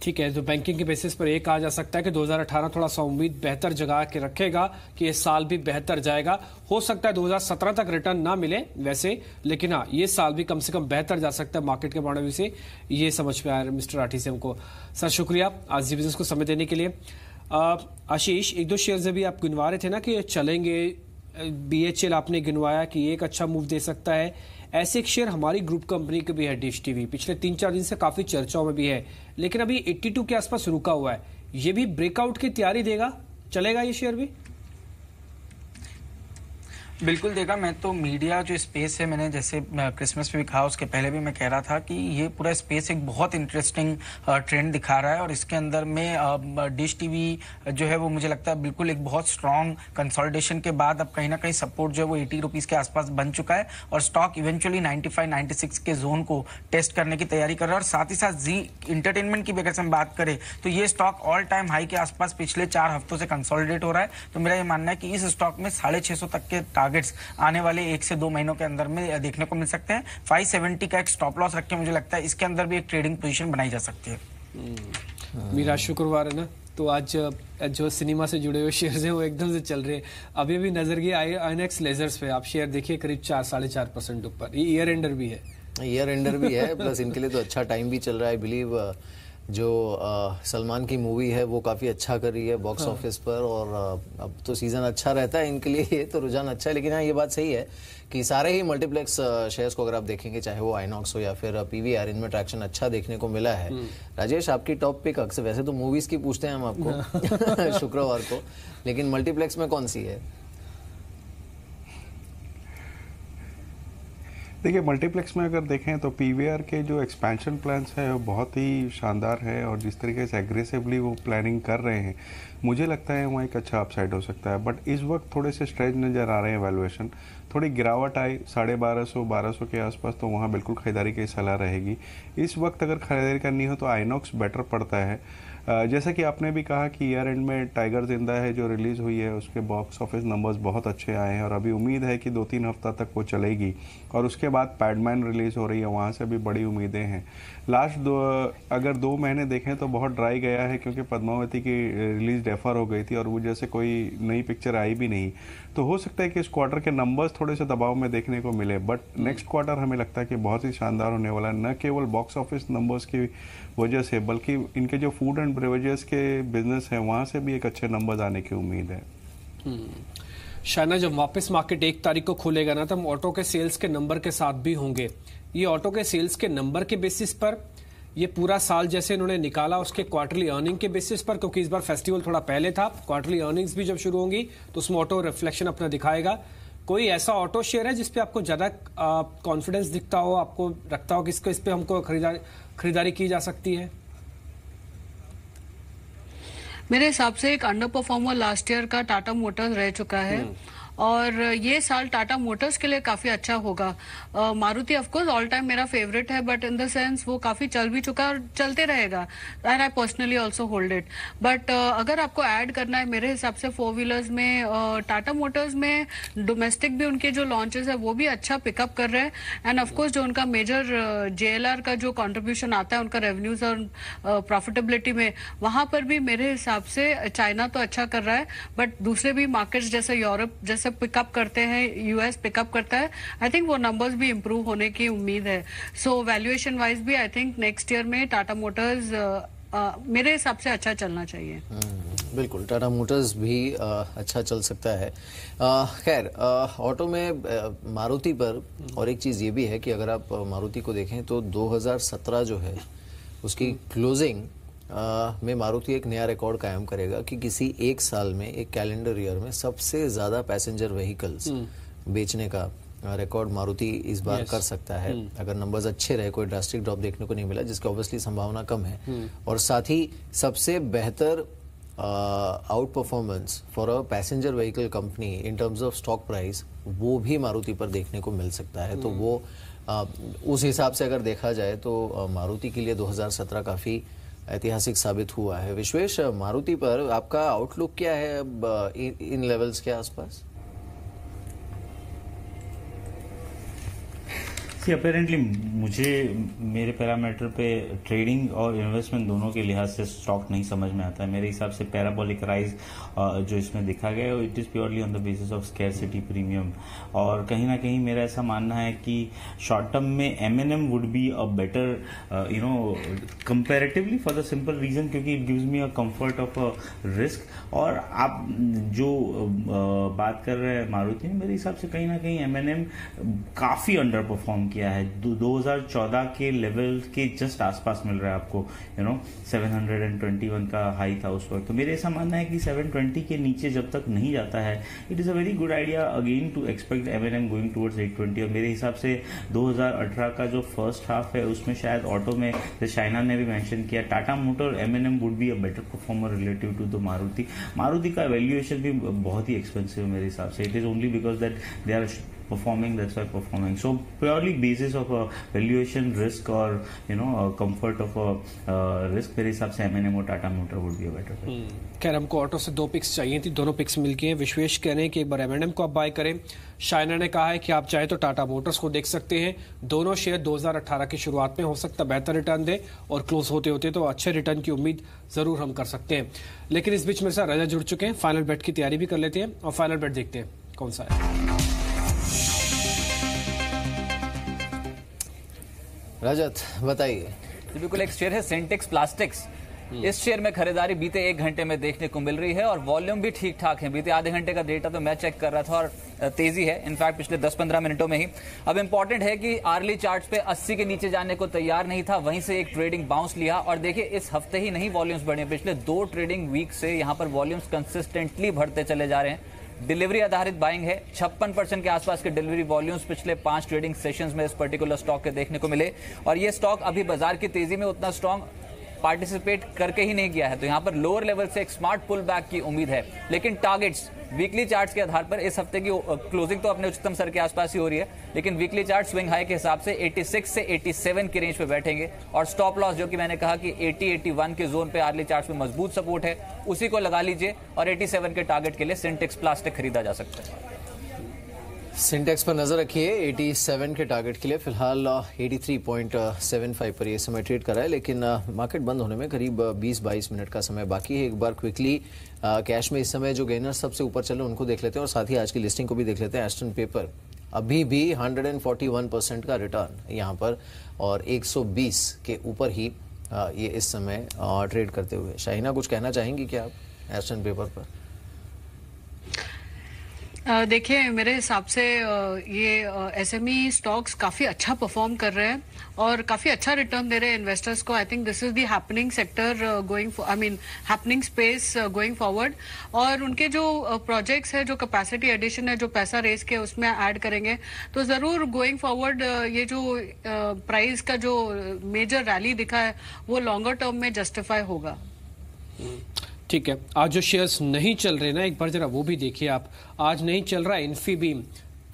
ठीक है, तो बैंकिंग के बेसिस पर एक कहा जा सकता है कि 2018 थोड़ा सा उम्मीद बेहतर जगा के रखेगा कि ये साल भी बेहतर जाएगा। हो सकता है 2017 तक रिटर्न ना मिले वैसे, लेकिन हाँ, ये साल भी कम से कम बेहतर जा सकता है मार्केट के पॉइंट ऑफ व्यू से। ये समझ में आया मिस्टर राठी से हमको। सर शुक्रिया आज जी बिजनेस को समय देने के लिए। आशीष, 1-2 शेयर्स अभी आप गिनवा रहे थे ना कि चलेंगे, बीएचएल आपने गिनवाया कि एक अच्छा मूव दे सकता है। ऐसे एक शेयर हमारी ग्रुप कंपनी के भी है, डिश टीवी, पिछले 3-4 दिन से काफी चर्चाओं में भी है, लेकिन अभी 82 के आसपास रुका हुआ है। ये भी ब्रेकआउट की तैयारी देगा, चलेगा ये शेयर भी? बिल्कुल देगा। मैं तो मीडिया जो स्पेस है, मैंने जैसे क्रिसमस पे भी कहा, उसके पहले भी मैं कह रहा था कि ये पूरा स्पेस एक बहुत इंटरेस्टिंग ट्रेंड दिखा रहा है, और इसके अंदर में डिश टीवी जो है वो मुझे लगता है बिल्कुल एक बहुत स्ट्रांग कंसोलिडेशन के बाद अब कहीं ना कहीं सपोर्ट जो है वो 80 रुपीज के आसपास बन चुका है, और स्टॉक इवेंचुअली 95-96 के जोन को टेस्ट करने की तैयारी कर रहा है। और साथ ही साथ जी इंटरटेनमेंट की अगर हम बात करें तो ये स्टॉक ऑल टाइम हाई के आसपास पिछले 4 हफ्तों से कंसोलिडेट हो रहा है। तो मेरा ये मानना है कि इस स्टॉक में 650 तक के टारगेट्स आने वाले 1 से 2 महीनों के अंदर में देखने को मिल सकते हैं। 570 का एक स्टॉप लॉस रख के मुझे लगता है इसके अंदर भी एक ट्रेडिंग पोजीशन बनाई जा सकती है। मेरा शुक्रवार है ना, तो आज जो सिनेमा से जुड़े हुए शेयर्स हैं वो एकदम से चल रहे हैं। अभी भी नजर गई आईनॉक्स लेजर्स पे, आप शेयर देखिए करीब 4-4.5% ऊपर। ये ईयर एंडर भी है, ईयर एंडर भी है, प्लस इनके लिए तो अच्छा टाइम भी चल रहा है। बिलीव जो सलमान की मूवी है वो काफ़ी अच्छा कर रही है बॉक्स ऑफिस पर, और अब तो सीज़न अच्छा रहता है इनके लिए, तो रुझान अच्छा है। लेकिन हाँ, ये बात सही है कि सारे ही मल्टीप्लेक्स शेयर्स को अगर आप देखेंगे, चाहे वो आइनॉक्स हो या फिर पीवीआर, इनमें ट्रैक्शन अच्छा देखने को मिला है। राजेश, आपकी टॉप पिक अक्सर वैसे तो मूवीज़ की पूछते हैं हम आपको शुक्रवार को, लेकिन मल्टीप्लेक्स में कौन सी है? देखिए, मल्टीप्लेक्स में अगर देखें तो पीवीआर के जो एक्सपेंशन प्लान्स है वो बहुत ही शानदार है, और जिस तरीके से एग्रेसिवली वो प्लानिंग कर रहे हैं, मुझे लगता है वहाँ एक अच्छा अपसाइड हो सकता है। बट इस वक्त थोड़े से स्ट्रेच नज़र आ रहे हैं वैल्यूएशन, थोड़ी गिरावट आई 1250-1200 के आसपास, तो वहाँ बिल्कुल खरीदारी की सलाह रहेगी। इस वक्त अगर खरीदारी करनी हो तो आइनॉक्स बेटर पड़ता है। जैसा कि आपने भी कहा कि ईयर एंड में टाइगर जिंदा है जो रिलीज़ हुई है, उसके बॉक्स ऑफिस नंबर्स बहुत अच्छे आए हैं, और अभी उम्मीद है कि 2-3 हफ्ता तक वो चलेगी। और उसके बाद पैडमैन रिलीज़ हो रही है, वहाँ से भी बड़ी उम्मीदें हैं। लास्ट अगर 2 महीने देखें तो बहुत ड्राई गया है, क्योंकि पद्मावती की रिलीज़ डेफर हो गई थी और वो जैसे कोई नई पिक्चर आई भी नहीं। तो हो सकता है कि इस क्वार्टर के नंबर्स थोड़े से दबाव में देखने को मिले, बट नेक्स्ट क्वार्टर हमें लगता है कि बहुत ही शानदार होने वाला है, न केवल बॉक्स ऑफिस नंबर्स की वजह से, बल्कि इनके जो फूड एंड ब्रेवरेजेस के बिजनेस हैं वहाँ से भी एक अच्छे नंबर आने की उम्मीद है। शायना, जब वापस मार्केट 1 तारीख को खुलेगा ना, तो हम ऑटो के सेल्स के नंबर के साथ भी होंगे। ये ऑटो के सेल्स के नंबर के बेसिस पर, ये पूरा साल जैसे इन्होंने निकाला उसके क्वार्टरली अर्निंग के बेसिस पर, क्योंकि इस बार फेस्टिवल थोड़ा पहले था, क्वार्टरली अर्निंग्स भी जब शुरू होंगी तो उसमें ऑटो रिफ्लेक्शन अपना दिखाएगा। कोई ऐसा ऑटो शेयर है जिसपे आपको ज्यादा कॉन्फिडेंस दिखता हो, आपको लगता हो कि इसको इस पे हमको खरीदारी की जा सकती है? मेरे हिसाब से एक अंडर परफॉर्मर लास्ट ईयर का टाटा मोटर्स रह चुका है, और ये साल टाटा मोटर्स के लिए काफी अच्छा होगा। Maruti of course all time मेरा फेवरेट है, बट इन द सेंस वो काफी चल भी चुका है और चलते रहेगा, and I personally also hold it. But अगर आपको ऐड करना है मेरे हिसाब से फोर व्हीलर्स में, टाटा मोटर्स में डोमेस्टिक भी उनके जो लॉन्चेस है वो भी अच्छा पिकअप कर रहे हैं, एंड ऑफ कोर्स जो उनका मेजर JLR का जो कंट्रीब्यूशन आता है उनका रेवेन्यूज और प्रॉफिटेबिलिटी में, वहां पर भी मेरे हिसाब से चाइना तो अच्छा कर रहा है, बट दूसरे भी मार्केट्स जैसे यूरोप जैसे पिकअप करते हैं, US पिकअप करता है, आई थिंक वो नंबर्स भी इंप्रूव होने की उम्मीद है। सो वैल्यूएशन वाइज भी आई थिंक नेक्स्ट ईयर में टाटा मोटर्स मेरे हिसाब से अच्छा चलना चाहिए। बिल्कुल, टाटा मोटर्स भी अच्छा चल सकता है। खैर, ऑटो में मारुति पर और एक चीज़ ये भी है कि अगर आप मारुति को देखें तो 2017 जो है उसकी क्लोजिंग में मारुति एक नया रिकॉर्ड कायम करेगा कि किसी एक साल में, एक कैलेंडर ईयर में सबसे ज़्यादा पैसेंजर व्हीकल्स बेचने का रिकॉर्ड मारुति इस बार कर सकता है। अगर नंबर्स अच्छे रहे, कोई ड्रास्टिक ड्रॉप देखने को नहीं मिला, जिसकी ऑब्वियसली संभावना कम है, और साथ ही सबसे बेहतर out performance for a passenger vehicle company in terms of stock price वो भी मारुति पर देखने को मिल सकता है। तो वो उस हिसाब से अगर देखा जाए तो मारुति के लिए 2017 काफ़ी ऐतिहासिक साबित हुआ है। विश्वेश, मारुति पर आपका आउटलुक क्या है अब इन लेवल्स के आसपास? अपेरेंटली मुझे मेरे पैरामीटर पे ट्रेडिंग और इन्वेस्टमेंट दोनों के लिहाज से स्टॉक नहीं समझ में आता है। मेरे हिसाब से पैराबोलिक राइज जो इसमें दिखा गया है it is purely on the basis of scarcity premium, और कहीं ना कहीं मेरा ऐसा मानना है कि शॉर्ट टर्म में M&M would be a better comparatively for the simple reason क्योंकि it gives me a comfort of a risk. और आप जो बात कर रहे हैं मारुति में, मेरे हिसाब से कहीं ना कहीं M&M काफी अंडर परफॉर्म किया है। 2014 के लेवल के जस्ट आसपास मिल रहा है आपको, 721 का हाई था उस वक्त। तो मेरे ऐसा मानना है कि 720 के नीचे जब तक नहीं जाता है, it is a very good idea again to expect M&M going towards 820। और मेरे हिसाब से 2018 का जो फर्स्ट हाफ है उसमें शायद ऑटो में, जैसे शाइना ने भी मेंशन किया, Tata motor M&M would be a better performer relative to the Maruti. Maruti का वैल्यूएशन भी बहुत ही एक्सपेंसिव है मेरे हिसाब से। It is only because that they are performing, that's why performing. So purely basis of a valuation risk or comfort of a risk, मेरे हिसाब से M&M और Tata motor would be a better bet. खैर, हमको ऑटो से 2 pics चाहिए थी, दोनों पिक्स मिल गए हैं। विश्वेश कह रहे हैं कि एक बार M&M को आप बाय करें। शाइना ने कहा है कि आप चाहे तो टाटा मोटर्स को देख सकते हैं। दोनों शेयर 2018 की शुरुआत में हो सकता बेहतर रिटर्न दे और क्लोज होते होते तो अच्छे रिटर्न की उम्मीद जरूर हम कर सकते हैं। लेकिन इस बीच मेरे साथ रजत जुड़ चुके हैं, फाइनल बेट की तैयारी भी कर लेते हैं और फाइनल बेट देखते हैं कौन सा है। रजत बताइए। बिल्कुल, एक शेयर है सिंटेक्स प्लास्टिक्स। इस शेयर में खरीदारी बीते 1 घंटे में देखने को मिल रही है और वॉल्यूम भी ठीक ठाक है। बीते आधे घंटे का डेटा तो मैं चेक कर रहा था और तेजी है, इनफैक्ट पिछले 10-15 मिनटों में ही। अब इंपॉर्टेंट है कि आर्ली चार्ट्स पे 80 के नीचे जाने को तैयार नहीं था, वहीं से एक ट्रेडिंग बाउंस लिया। और देखिए, इस हफ्ते ही नहीं वॉल्यूम्स बढ़े, पिछले 2 ट्रेडिंग वीक से यहाँ पर वॉल्यूम्स कंसिस्टेंटली बढ़ते चले जा रहे हैं। डिलीवरी आधारित बाइंग है, 56% के आसपास के डिलीवरी वॉल्यूम्स पिछले 5 ट्रेडिंग सेशंस में इस पर्टिकुलर स्टॉक के देखने को मिले। और ये स्टॉक अभी बाजार की तेजी में उतना स्ट्रांग पार्टिसिपेट करके ही नहीं किया है, तो यहाँ पर लोअर लेवल से एक स्मार्ट पुल बैक की उम्मीद है। लेकिन टारगेट्स वीकली चार्ट्स के आधार पर इस हफ्ते की क्लोजिंग तो अपने उच्चतम स्तर के आसपास ही हो रही है, लेकिन वीकली चार्ट स्विंग हाई के हिसाब से 86 से 87 के रेंज पे बैठेंगे। और स्टॉप लॉस जो कि मैंने कहा कि 80-81 के जोन पे आर्ली चार्ट्स में मजबूत सपोर्ट है, उसी को लगा लीजिए और 87 के टारगेट के लिए सिंटेक्स प्लास्टिक खरीदा जा सकता है। सिंटेक्स पर नजर रखिए, 87 के टारगेट के लिए फिलहाल 83.75 पर ये समय ट्रेड कर रहा है, लेकिन मार्केट बंद होने में करीब 20-22 मिनट का समय बाकी है। एक बार क्विकली कैश में इस समय जो गेनर्स सबसे ऊपर चल रहे हैं उनको देख लेते हैं और साथ ही आज की लिस्टिंग को भी देख लेते हैं। एस्टन पेपर अभी भी 141% का रिटर्न यहाँ पर और 120 के ऊपर ही ये इस समय ट्रेड करते हुए। शाहिना, कुछ कहना चाहेंगी क्या आप एस्टन पेपर पर? देखिए, मेरे हिसाब से ये एसएमई स्टॉक्स काफी अच्छा परफॉर्म कर रहे हैं और काफी अच्छा रिटर्न दे रहे हैं इन्वेस्टर्स को। I think this is the happening sector happening space going forward. और उनके जो प्रोजेक्ट्स है, जो कैपेसिटी एडिशन है, जो पैसा रेस के उसमें ऐड करेंगे, तो जरूर गोइंग फॉरवर्ड ये जो प्राइस का जो मेजर रैली दिखा है वो लॉन्गर टर्म में जस्टिफाई होगा। ठीक है, आज जो शेयर्स नहीं चल रहे ना, एक बार जरा वो भी देखिए आप। आज नहीं चल रहा है इन्फीबीम,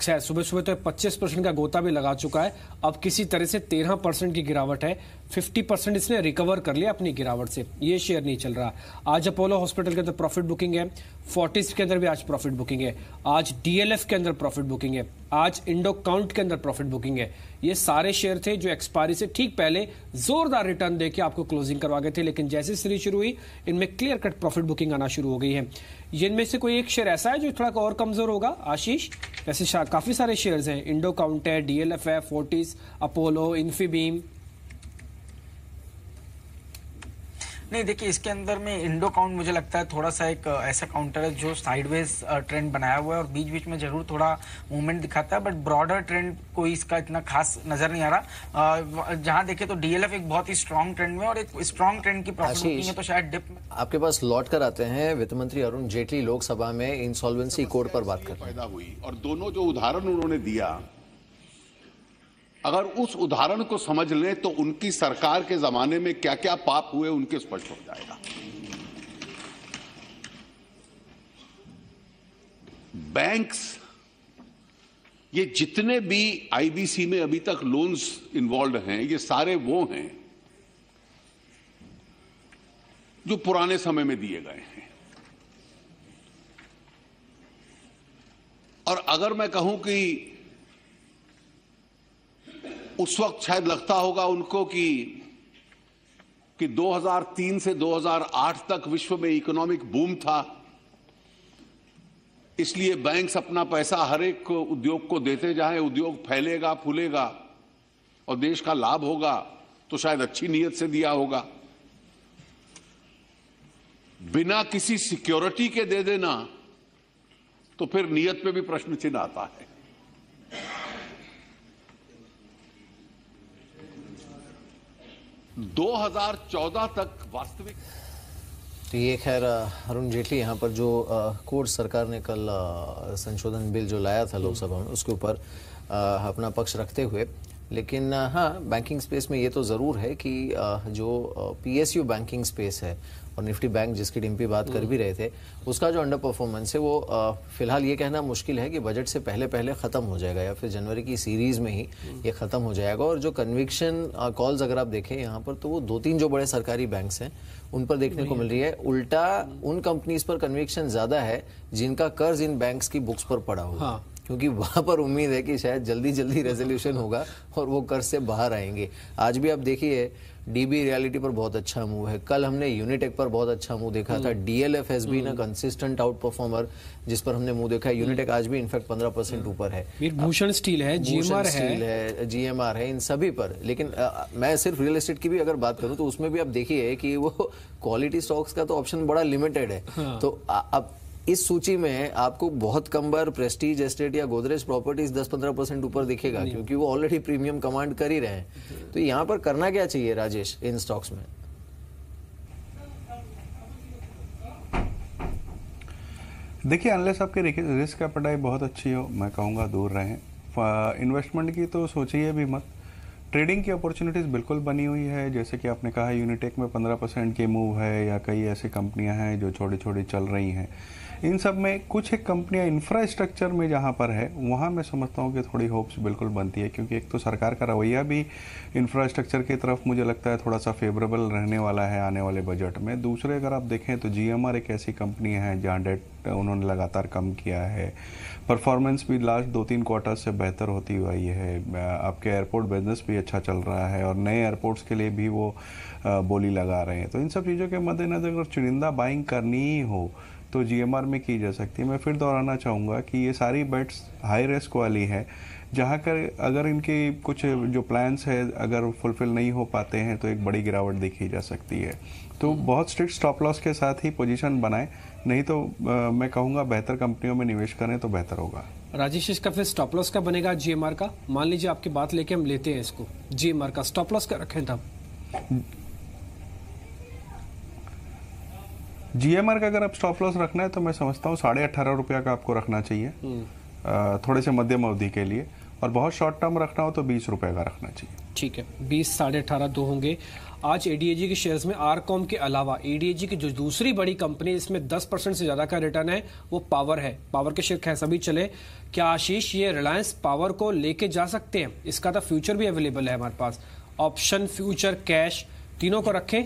सुबह सुबह तो 25% का गोता भी लगा चुका है, अब किसी तरह से 13% की गिरावट है, 50% इसने रिकवर कर लिया अपनी गिरावट से, ये शेयर नहीं चल रहा। आज अपोलो हॉस्पिटल के अंदर प्रॉफिट बुकिंग है, फोर्टिस के अंदर भी आज प्रॉफिट बुकिंग है, आज डीएलएफ के अंदर प्रॉफिट बुकिंग है, आज इंडो काउंट के अंदर प्रॉफिट बुकिंग है। ये सारे शेयर थे जो एक्सपायरी से ठीक पहले जोरदार रिटर्न देके आपको क्लोजिंग करवा गए थे, लेकिन जैसे सीरीज शुरू हुई इनमें क्लियर कट प्रॉफिट बुकिंग आना शुरू हो गई है। इनमें से कोई एक शेयर ऐसा है जो थोड़ा और कमजोर होगा आशीष? वैसे काफी सारे शेयर्स हैं, इंडो काउंट है, डीएलएफ है, फोर्टिस, अपोलो, इन्फीबीम। नहीं, देखिए इसके अंदर में इंडो काउंट मुझे लगता है थोड़ा सा एक ऐसा काउंटर है जो साइडवेज ट्रेंड बनाया हुआ है और बीच बीच में जरूर थोड़ा मूवमेंट दिखाता है, बट ब्रॉडर ट्रेंड कोई इसका इतना खास नजर नहीं आ रहा। जहां देखे तो डीएलएफ एक बहुत ही स्ट्रॉन्ग ट्रेंड में और एक स्ट्रॉन्ग ट्रेंड की प्रॉफिट बुकिंग है, तो शायद डिप में। आपके पास लौट कर आते हैं वित्त मंत्री अरुण जेटली लोकसभा में इंसॉल्वेंसी कोड पर बात कर पैदा हुई, और दोनों जो उदाहरण उन्होंने दिया, अगर उस उदाहरण को समझ लें तो उनकी सरकार के जमाने में क्या क्या पाप हुए उनके स्पष्ट हो जाएगा। बैंक्स, ये जितने भी आईबीसी में अभी तक लोन्स इन्वॉल्व हैं, ये सारे वो हैं जो पुराने समय में दिए गए हैं। और अगर मैं कहूं कि उस वक्त शायद लगता होगा उनको कि 2003 से 2008 तक विश्व में इकोनॉमिक बूम था, इसलिए बैंक्स अपना पैसा हर एक उद्योग को देते जाएं, उद्योग फैलेगा, फूलेगा और देश का लाभ होगा, तो शायद अच्छी नीयत से दिया होगा। बिना किसी सिक्योरिटी के दे देना तो फिर नीयत पे भी प्रश्न चिन्ह आता है। तो 2014 तक वास्तविक, तो ये खैर अरुण जेटली यहाँ पर जो कोर्ट सरकार ने कल संशोधन बिल जो लाया था लोकसभा में उसके ऊपर अपना पक्ष रखते हुए, लेकिन हाँ बैंकिंग स्पेस में ये तो ज़रूर है कि जो पीएसयू बैंकिंग स्पेस है और निफ्टी बैंक जिसकी डिम्पी बात कर भी रहे थे, उसका जो अंडर परफॉर्मेंस है वो फिलहाल ये कहना मुश्किल है कि बजट से पहले पहले ख़त्म हो जाएगा या फिर जनवरी की सीरीज़ में ही ये ख़त्म हो जाएगा। और जो कन्विक्शन कॉल्स अगर आप देखें यहाँ पर, तो वो 2-3 जो बड़े सरकारी बैंक्स हैं उन पर देखने को मिल रही है। उल्टा उन कंपनीज पर कन्विक्शन ज़्यादा है जिनका कर्ज इन बैंक्स की बुक्स पर पड़ा हुआ, क्योंकि वहां पर उम्मीद है कि शायद जल्दी जल्दी रेजोल्यूशन होगा और वो कर्ज से बाहर आएंगे। आज भी आप देखिए डीबी रियलिटी पर बहुत अच्छा मूव है, कल हमने यूनिटेक पर बहुत अच्छा मूव देखा था, DLF has been a consistent out performer जिस पर हमने मूव देखा है। यूनिटेक आज भी इनफैक्ट 15% ऊपर है। भूषण स्टील है, जीएमआर है, इन सभी पर। लेकिन मैं सिर्फ रियल एस्टेट की भी अगर बात करूं तो उसमें भी आप देखिए कि वो क्वालिटी स्टॉक्स का तो ऑप्शन बड़ा लिमिटेड है। तो अब इस सूची में आपको बहुत कम बार प्रेस्टीज एस्टेट या गोदरेज प्रॉपर्टीज 10-15% ऊपर दिखेगा, क्योंकि वो ऑलरेडी प्रीमियम कमांड कर ही रहे हैं। तो यहाँ पर करना क्या चाहिए राजेश इन स्टॉक्स में? देखिए, अनलेस आपकी रिस्क एपेटाइट बहुत अच्छी हो, मैं कहूँगा दूर रहें। इन्वेस्टमेंट की तो सोचिए भी मत। ट्रेडिंग की अपॉर्चुनिटीज़ बिल्कुल बनी हुई है, जैसे कि आपने कहा यूनिटेक में 15% की मूव है, या कई ऐसी कंपनियां हैं जो छोटी छोटी चल रही हैं। इन सब में कुछ एक कंपनियां इंफ्रास्ट्रक्चर में जहां पर है वहां मैं समझता हूं कि थोड़ी होप्स बिल्कुल बनती है, क्योंकि एक तो सरकार का रवैया भी इंफ्रास्ट्रक्चर की तरफ मुझे लगता है थोड़ा सा फेवरेबल रहने वाला है आने वाले बजट में। दूसरे अगर आप देखें तो जीएमआर एक ऐसी कंपनी है जहाँ डेट उन्होंने लगातार कम किया है, परफॉर्मेंस भी लास्ट 2-3 क्वार्टर से बेहतर होती हुई है। आपके एयरपोर्ट बिजनेस भी अच्छा चल रहा है और नए एयरपोर्ट्स के लिए भी वो बोली लगा रहे हैं। तो इन सब चीज़ों के मद्देनजर अगर चुनिंदा बाइंग करनी ही हो तो जीएमआर में की जा सकती है। मैं फिर दोहराना चाहूँगा कि ये सारी बेट्स हाई रिस्क वाली है, जहाँ कर अगर इनकी कुछ जो प्लान्स है अगर फुलफिल नहीं हो पाते हैं तो एक बड़ी गिरावट देखी जा सकती है। तो बहुत स्ट्रिक्ट स्टॉप लॉस के साथ ही पोजीशन बनाएं, नहीं तो मैं कहूँगा बेहतर कंपनियों में निवेश करें तो बेहतर होगा। राजेश, इसका फिर स्टॉप लॉस का बनेगा जीएमआर का? मान लीजिए आपकी बात लेके हम लेते हैं इसको, जीएमआर का स्टॉप लॉस का रखें तब? जीएमआर का अगर आप स्टॉप लॉस रखना है तो मैं समझता हूँ 18.5 रुपया का आपको रखना चाहिए थोड़े से मध्यम अवधि के लिए, और बहुत शॉर्ट टर्म रखना हो तो 20 रुपए का रखना चाहिए। ठीक है, 20, 18.5 दो होंगे। आज एडीएजी के शेयर्स में आरकॉम के अलावा एडीएजी की जो दूसरी बड़ी कंपनी इसमें 10% से ज्यादा का रिटर्न है वो पावर है। पावर के शेयर खैर सभी चले। क्या आशीष ये रिलायंस पावर को लेके जा सकते हैं? इसका तो फ्यूचर भी अवेलेबल है हमारे पास, ऑप्शन, फ्यूचर, कैश तीनों को रखें?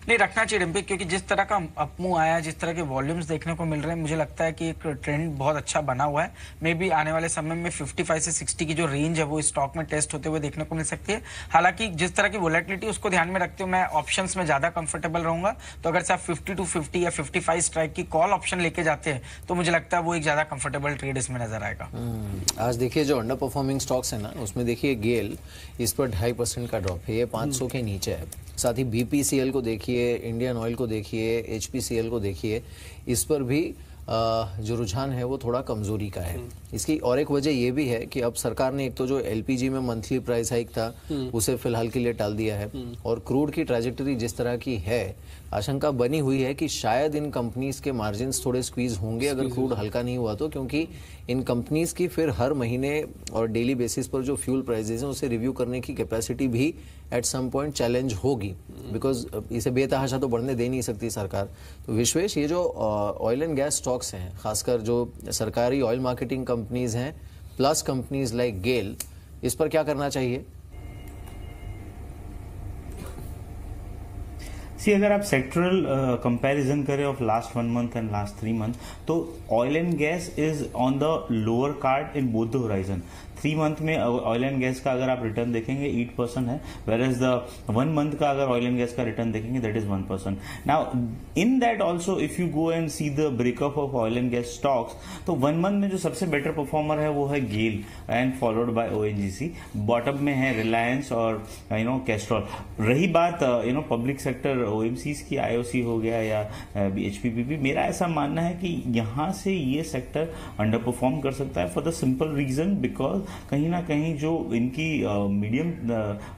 नहीं, रखना चाहिए डिम्पी, क्योंकि जिस तरह का अपमूव आया, जिस तरह के वॉल्यूम्स देखने को मिल रहे हैं, मुझे लगता है कि एक ट्रेंड बहुत अच्छा बना हुआ है। मे बी आने वाले समय में 55 से 60 की जो रेंज है वो स्टॉक में टेस्ट होते हुए देखने को मिल सकती है। हालांकि जिस तरह की वोलेटिलिटी उसको ध्यान में रखते हुए मैं ऑप्शंस में ज्यादा कंफर्टेबल रहूंगा। तो अगर से आप 50 to 50 या 55 स्ट्राइक की कॉल ऑप्शन लेके जाते हैं तो मुझे लगता है वो एक ज्यादा कंफर्टेबल ट्रेड इसमें नजर आएगा। आज देखिए जो अंडर परफॉर्मिंग स्टॉक्स है ना, उसमें देखिए गेल, इस पर 2.5% का ड्रॉप है, ये 500 के नीचे है। साथ ही बीपीसीएल को देखिए, इंडियन ऑयल को देखिए, एचपीसीएल को देखिए, इस पर भी जो रुझान है वो थोड़ा कमजोरी का है। इसकी और एक वजह ये भी है कि अब सरकार ने एक तो जो एलपीजी में मंथली प्राइस हाइक था उसे फिलहाल के लिए टाल दिया है, और क्रूड की ट्रैजेक्टरी जिस तरह की है, आशंका बनी हुई है कि शायद इन कंपनीज के मार्जिन्स थोड़े स्क्वीज होंगे अगर क्रूड हल्का नहीं हुआ तो, क्योंकि इन कंपनीज की फिर हर महीने और डेली बेसिस पर जो फ्यूल प्राइसेस हैं उसे रिव्यू करने की कैपेसिटी भी एट सम पॉइंट चैलेंज होगी, बिकॉज इसे बेतहाशा तो बढ़ने दे नहीं सकती सरकार। तो विश्वेश, ये जो ऑयल एंड गैस स्टॉक्स हैं, खासकर जो सरकारी ऑयल मार्केटिंग कंपनीज हैं प्लस कंपनीज लाइक गेल, इस पर क्या करना चाहिए? अगर आप सेक्टरल कंपैरिजन करें of last 1 month and last 3 month, तो oil and gas is on the lower card in both the horizon. 3 month में ऑयल एंड गैस का अगर आप रिटर्न देखेंगे 8% है, वेयर एज द 1 मंथ का अगर ऑयल एंड गैस का रिटर्न देखेंगे that is 1%। Now in that also if you go and see the breakup of oil and gas stocks, तो 1 मंथ में जो सबसे बेटर परफॉर्मर है वो है GAIL and followed by ONGC. Bottom में है रिलायंस और कैस्ट्रॉल। रही बात पब्लिक सेक्टर ओएमसीज की, आईओसी हो गया या एचपीपीपी, मेरा ऐसा मानना है कि यहां से ये सेक्टर अंडर परफॉर्म कर सकता है for the simple reason because कहीं ना कहीं जो इनकी मीडियम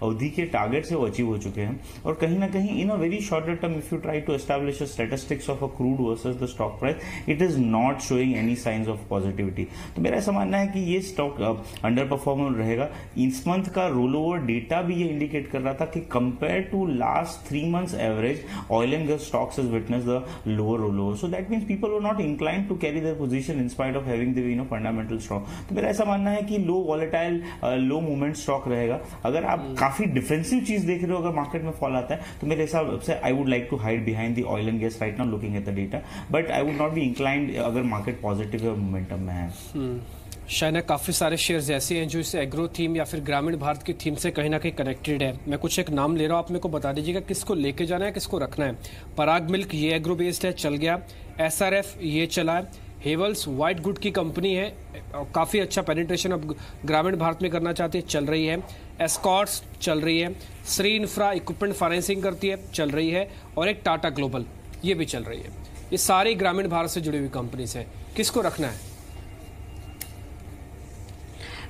अवधि के टारगेट्स है वो अचीव हो चुके हैं, और कहीं ना कहीं in a very shorter term if you try to establish statistics of a crude versus the stock price, it is not showing any science of positivity. तो मेरा ऐसा मानना है कि ये स्टॉक अंडर परफॉर्म रहेगा। इस मंथ का रोल ओवर डेटा भी ये इंडिकेट कर रहा था कि compare to last 3 months average, oil and gas stocks has witnessed the lower rollover. So that means people were not inclined to carry their position in spite of having the fundamental strong. तो मेरा ऐसा मानना है कि लो volatile, लो movement stock रहेगा। अगर आप काफी डिफेंसिव चीज देख रहे हो, अगर मार्केट में फॉल आता है, तो मेरे हिसाब से I would like to hide behind the oil and gas right now looking at the data, but I would not be inclined अगर मार्केट पॉजिटिव है, मोमेंटम में है। शायद काफ़ी सारे शेयर्स ऐसे हैं जो इस एग्रो थीम या फिर ग्रामीण भारत की थीम से कहीं ना कहीं कनेक्टेड है। मैं कुछ एक नाम ले रहा हूँ, आप मेरे को बता दीजिएगा किसको लेके जाना है, किसको रखना है। पराग मिल्क ये एग्रो बेस्ड है, चल गया। एसआरएफ ये चला है। हेवल्स व्हाइट गुड की कंपनी है, काफ़ी अच्छा पेनिट्रेशन अब ग्रामीण भारत में करना चाहती है, चल रही है। एस्कॉर्ट्स चल रही है। श्री इंफ्रा इक्विपमेंट फाइनेंसिंग करती है, चल रही है। और एक टाटा ग्लोबल, ये भी चल रही है। ये सारी ग्रामीण भारत से जुड़ी हुई कंपनीज है, किसको रखना है?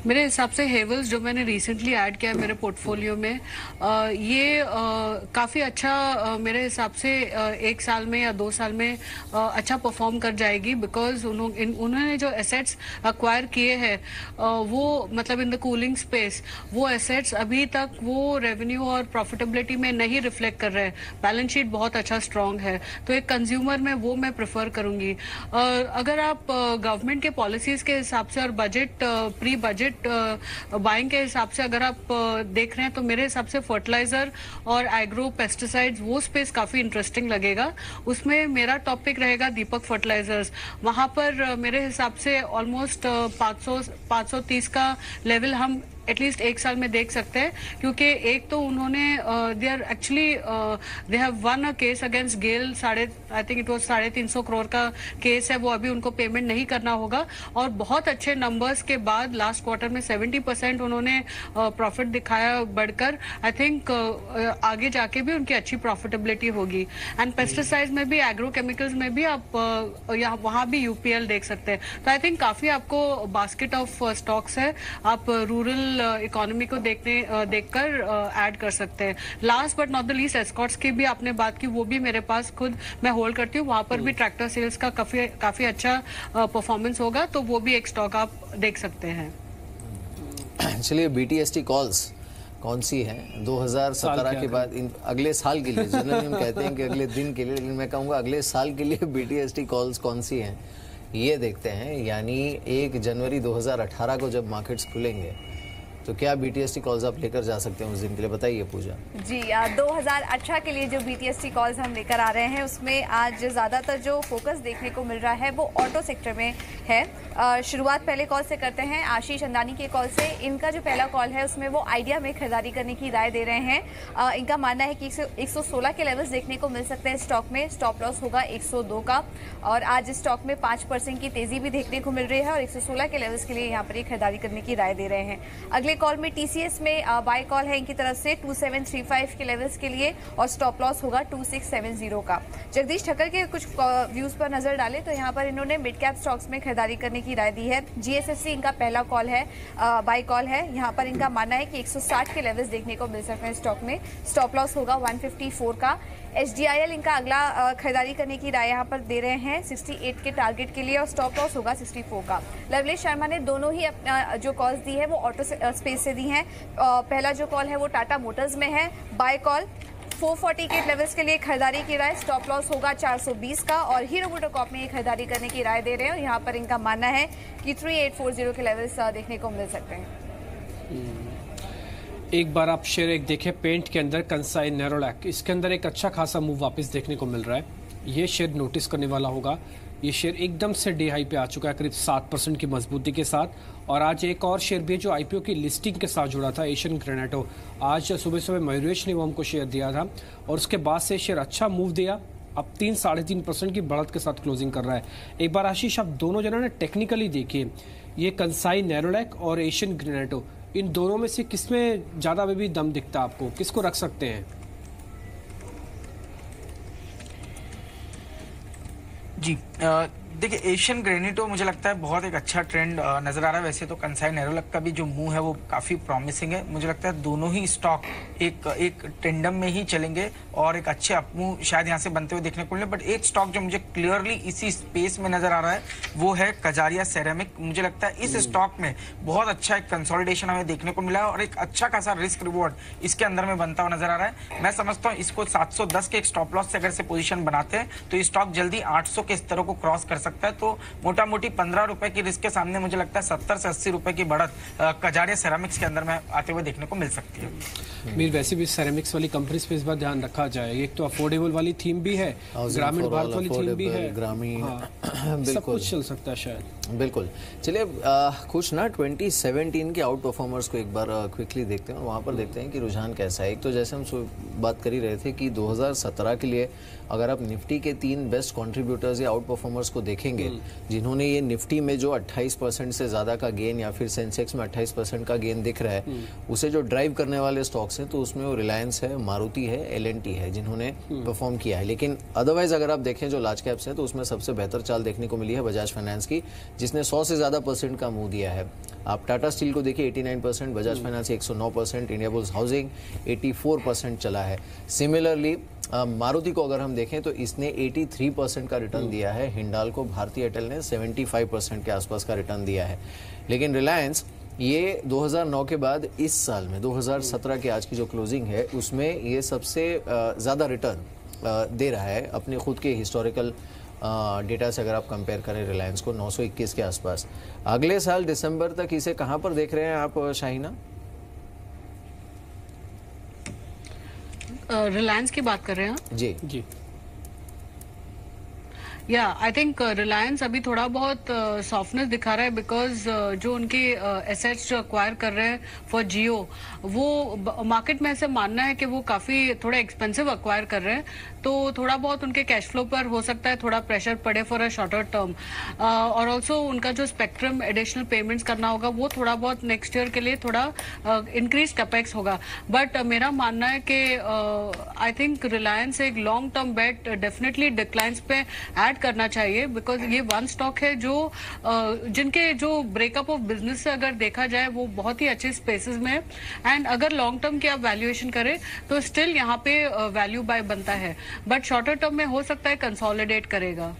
मेरे हिसाब से हेवल्स जो मैंने रिसेंटली ऐड किया है मेरे पोर्टफोलियो में, ये काफ़ी अच्छा मेरे हिसाब से 1 साल में या 2 साल में अच्छा परफॉर्म कर जाएगी, बिकॉज उन्होंने जो एसेट्स अक्वायर किए हैं वो मतलब इन द कूलिंग स्पेस, वो एसेट्स अभी तक वो रेवेन्यू और प्रॉफिटेबिलिटी में नहीं रिफ्लेक्ट कर रहे हैं। बैलेंस शीट बहुत अच्छा स्ट्रांग है, तो एक कंज्यूमर में वो मैं प्रेफर करूंगी। अगर आप गवर्नमेंट के पॉलिसीज के हिसाब से और बजट प्री बजट बाइंग के हिसाब से अगर आप देख रहे हैं, तो मेरे हिसाब से फर्टिलाइजर और एग्रो पेस्टिसाइड्स वो स्पेस काफी इंटरेस्टिंग लगेगा। उसमें मेरा टॉपिक रहेगा दीपक फर्टिलाइजर्स। वहां पर मेरे हिसाब से ऑलमोस्ट 530 का लेवल हम एटलीस्ट 1 साल में देख सकते हैं, क्योंकि एक तो उन्होंने they are actually they have won a case against GAIL, I think it was 350 crore का केस है, वो अभी उनको पेमेंट नहीं करना होगा। और बहुत अच्छे नंबर्स के बाद लास्ट क्वार्टर में 70% उन्होंने प्रॉफिट दिखाया बढ़कर। आई थिंक आगे जाके भी उनकी अच्छी प्रॉफिटेबिलिटी होगी। एंड पेस्टिसाइड्स में भी, एग्रो केमिकल्स में भी आप वहां भी यूपीएल देख सकते हैं। तो आई थिंक काफी आपको बास्केट ऑफ स्टॉक्स है, आप रूरल इकोनॉमी को देखकर ऐड कर सकते हैं। Last but not the least Escorts की भी आपने बात की, वो भी मेरे पास खुद मैं होल्ड करती हूँ। वहां पर भी ट्रैक्टर सेल्स का काफी अच्छा परफॉर्मेंस होगा, तो वो भी एक स्टॉक आप देख सकते हैं। चलिए बीटीएसटी कॉल्स कौन सी हैं 2017 के बाद अगले साल के लिए, जनरली हम कहते हैं कि अगले दिन के लिए, लेकिन मैं कहूँगा अगले साल के लिए BTST कॉल्स कौन सी हैं ये देखते हैं। यानी 1 जनवरी 2018 को जब मार्केट्स खुलेंगे तो क्या BTST कॉल्स आप लेकर जा सकते हैं उस दिन के लिए, बताइए पूजा जी। 2018 के लिए जो BTST कॉल्स हम लेकर आ रहे हैं उसमें आज ज़्यादातर जो फोकस देखने को मिल रहा है वो ऑटो सेक्टर में है। शुरुआत पहले कॉल से करते हैं, आशीष अंदानी के कॉल से। इनका जो पहला कॉल है उसमें वो आइडिया में खरीदारी करने की राय दे रहे हैं। इनका मानना है कि 116 के लेवल्स देखने को मिल सकते हैं स्टॉक में, स्टॉप लॉस होगा 102 का, और आज स्टॉक में 5% की तेजी भी देखने को मिल रही है और 116 के लेवल्स के लिए यहाँ पर ये खरीदारी करने की राय दे रहे हैं। अगले कॉल में TCS में बाय कॉल है इनकी तरफ से 2735 के लेवल्स के लिए और स्टॉप लॉस होगा 2670 का। जगदीश ठक्कर के कुछ व्यूज पर नजर डालें तो यहाँ पर इन्होंने मिड कैप स्टॉक्स में खरीदारी करने की राय दी है। GSFC इनका पहला कॉल है, बाय कॉल है। यहाँ पर इनका मानना है कि 160 के लेवल्स देखने को मिल सकते हैं स्टॉक में, स्टॉप लॉस होगा 154 का। SDIL इनका अगला खरीदारी करने की राय यहाँ पर दे रहे हैं 68 के टारगेट के लिए और स्टॉप लॉस होगा 64 का। लवलेश शर्मा ने दोनों ही अपना जो कॉल्स दी है वो ऑटो स्पेस से दी हैं। पहला जो कॉल है वो टाटा मोटर्स में है, बाय कॉल 440 के लेवल्स के लिए खरीदारी की राय, स्टॉप लॉस होगा 420 का, और हीरो मोटोकॉर्प में ये खरीदारी करने की राय दे रहे हैं और यहाँ पर इनका मानना है कि 3840 के लेवल्स देखने को मिल सकते हैं। एक बार आप शेयर एक देखें पेंट के अंदर कंसाई नेरोलैक, इसके अंदर एक अच्छा खासा मूव वापस देखने को मिल रहा है। ये शेयर नोटिस करने वाला होगा। ये शेयर एकदम से डे हाई पे आ चुका है करीब 7% की मजबूती के साथ, और आज एक और शेयर भी है जो IPO की लिस्टिंग के साथ जुड़ा था, एशियन ग्रेनेटो। आज सुबह सुबह मयूरेश ने वो हमको शेयर दिया था और उसके बाद से शेयर अच्छा मूव दिया, अब 3-3.5% की बढ़त के साथ क्लोजिंग कर रहा है। एक बार आशीष आप दोनों जना ने टेक्निकली देखिए, ये कंसाई नेरोलैक और एशियन ग्रेनेटो, इन दोनों में से किसमें ज्यादा अभी भी दम दिखता है आपको, किसको रख सकते हैं? जी देखिए, एशियन ग्रेनिटो मुझे लगता है बहुत एक अच्छा ट्रेंड नजर आ रहा है। वैसे तो कंसाई नेरोलैक का भी जो मूव है वो काफी प्रॉमिसिंग है। मुझे लगता है दोनों ही स्टॉक एक टेंडम में ही चलेंगे और एक अच्छे अपमूव शायद यहाँ से बनते हुए देखने को मिले। बट एक स्टॉक जो मुझे क्लियरली इसी स्पेस में नजर आ रहा है वो है कजारिया सेरेमिक। मुझे लगता है इस स्टॉक में बहुत अच्छा एक कंसोलिडेशन हमें देखने को मिला है और एक अच्छा खासा रिस्क रिवॉर्ड इसके अंदर में बनता हुआ नजर आ रहा है। मैं समझता हूँ इसको 710 के एक स्टॉप लॉस से अगर से पोजीशन बनाते हैं तो ये स्टॉक जल्दी 800 के स्तरों को क्रॉस कर सकता है। तो मोटा मोटी 15 रुपए की रिस्क के सामने मुझे लगता है 70 से 80 रुपए की बढ़त कजारिया सेरामिक्स के अंदर में आते हुए देखने को मिल सकती है। मीर वैसे भी सेरेमिक्स वाली कंपनीज पे इस बार ध्यान रखा जाए, एक तो अफोर्डेबल वाली थीम भी है, ग्रामीण भारत वाली थीम भी है, ग्रामीण सब कुछ चल सकता है शायद। बिल्कुल। चलिए कुछ ना 2017 के आउट परफॉर्मर्स को एक बार क्विकली देखते हैं और वहाँ पर देखते हैं कि रुझान कैसा है। एक तो जैसे हम बात कर ही रहे थे कि 2017 के लिए अगर आप निफ्टी के 3 बेस्ट कंट्रीब्यूटर्स या आउट परफॉर्मर्स को देखेंगे जिन्होंने ये निफ्टी में जो 28% से ज्यादा का गेन या फिर सेंसेक्स में 28% का गेन दिख रहा है उसे जो ड्राइव करने वाले स्टॉक्स हैं तो उसमें वो रिलायंस है, मारुति है, L&T है जिन्होंने परफॉर्म किया है। लेकिन अदरवाइज अगर आप देखें जो लार्ज कैप्स हैं तो उसमें सबसे बेहतर चाल देखने को मिली है बजाज फाइनेंस की जिसने 100 से ज्यादा % का मूव दिया है। आप टाटा स्टील को देखिए 89%, Bajaj finance 109%, India bulls housing 84% चला है। सिमिलरली मारुति को अगर हम देखें तो इसने 83% का रिटर्न दिया है, हिंडाल को भारतीय एयरटेल ने 75% के आसपास का रिटर्न दिया है। लेकिन रिलायंस ये 2009 के बाद इस साल में 2017 के आज की जो क्लोजिंग है उसमें ये सबसे ज़्यादा रिटर्न दे रहा है अपने खुद के हिस्टोरिकल डेटा से। अगर आप कंपेयर करें रिलायंस को 921 के आसपास, अगले साल दिसंबर तक इसे कहाँ पर देख रहे हैं आप शाहीना? रिलायंस की बात कर रहे हैं जी जी। या आई थिंक रिलायंस अभी थोड़ा बहुत सॉफ्टनेस दिखा रहा है बिकॉज जो उनके एसेट्स जो अक्वायर कर रहे हैं फॉर जियो वो मार्केट में ऐसे मानना है कि वो काफी थोड़ा एक्सपेंसिव अक्वायर कर रहे हैं, तो थोड़ा बहुत उनके कैश फ्लो पर हो सकता है थोड़ा प्रेशर पड़े फॉर अ शॉर्टर टर्म। और ऑल्सो उनका जो स्पेक्ट्रम एडिशनल पेमेंट्स करना होगा वो थोड़ा बहुत नेक्स्ट ईयर के लिए थोड़ा इंक्रीज कैपेक्स होगा। बट मेरा मानना है कि आई थिंक रिलायंस एक लॉन्ग टर्म बेट डेफिनेटली डिक्लाइंस पे ऐड करना चाहिए बिकॉज ये वन स्टॉक है जो जिनके जो ब्रेकअप ऑफ बिजनेस से अगर देखा जाए वो बहुत ही अच्छे स्पेसेस में है एंड अगर लॉन्ग टर्म की आप वैल्यूएशन करें तो स्टिल यहाँ पे वैल्यू बाय बनता है, बट शॉर्टर टर्म में हो सकता है कंसोलिडेट करेगा।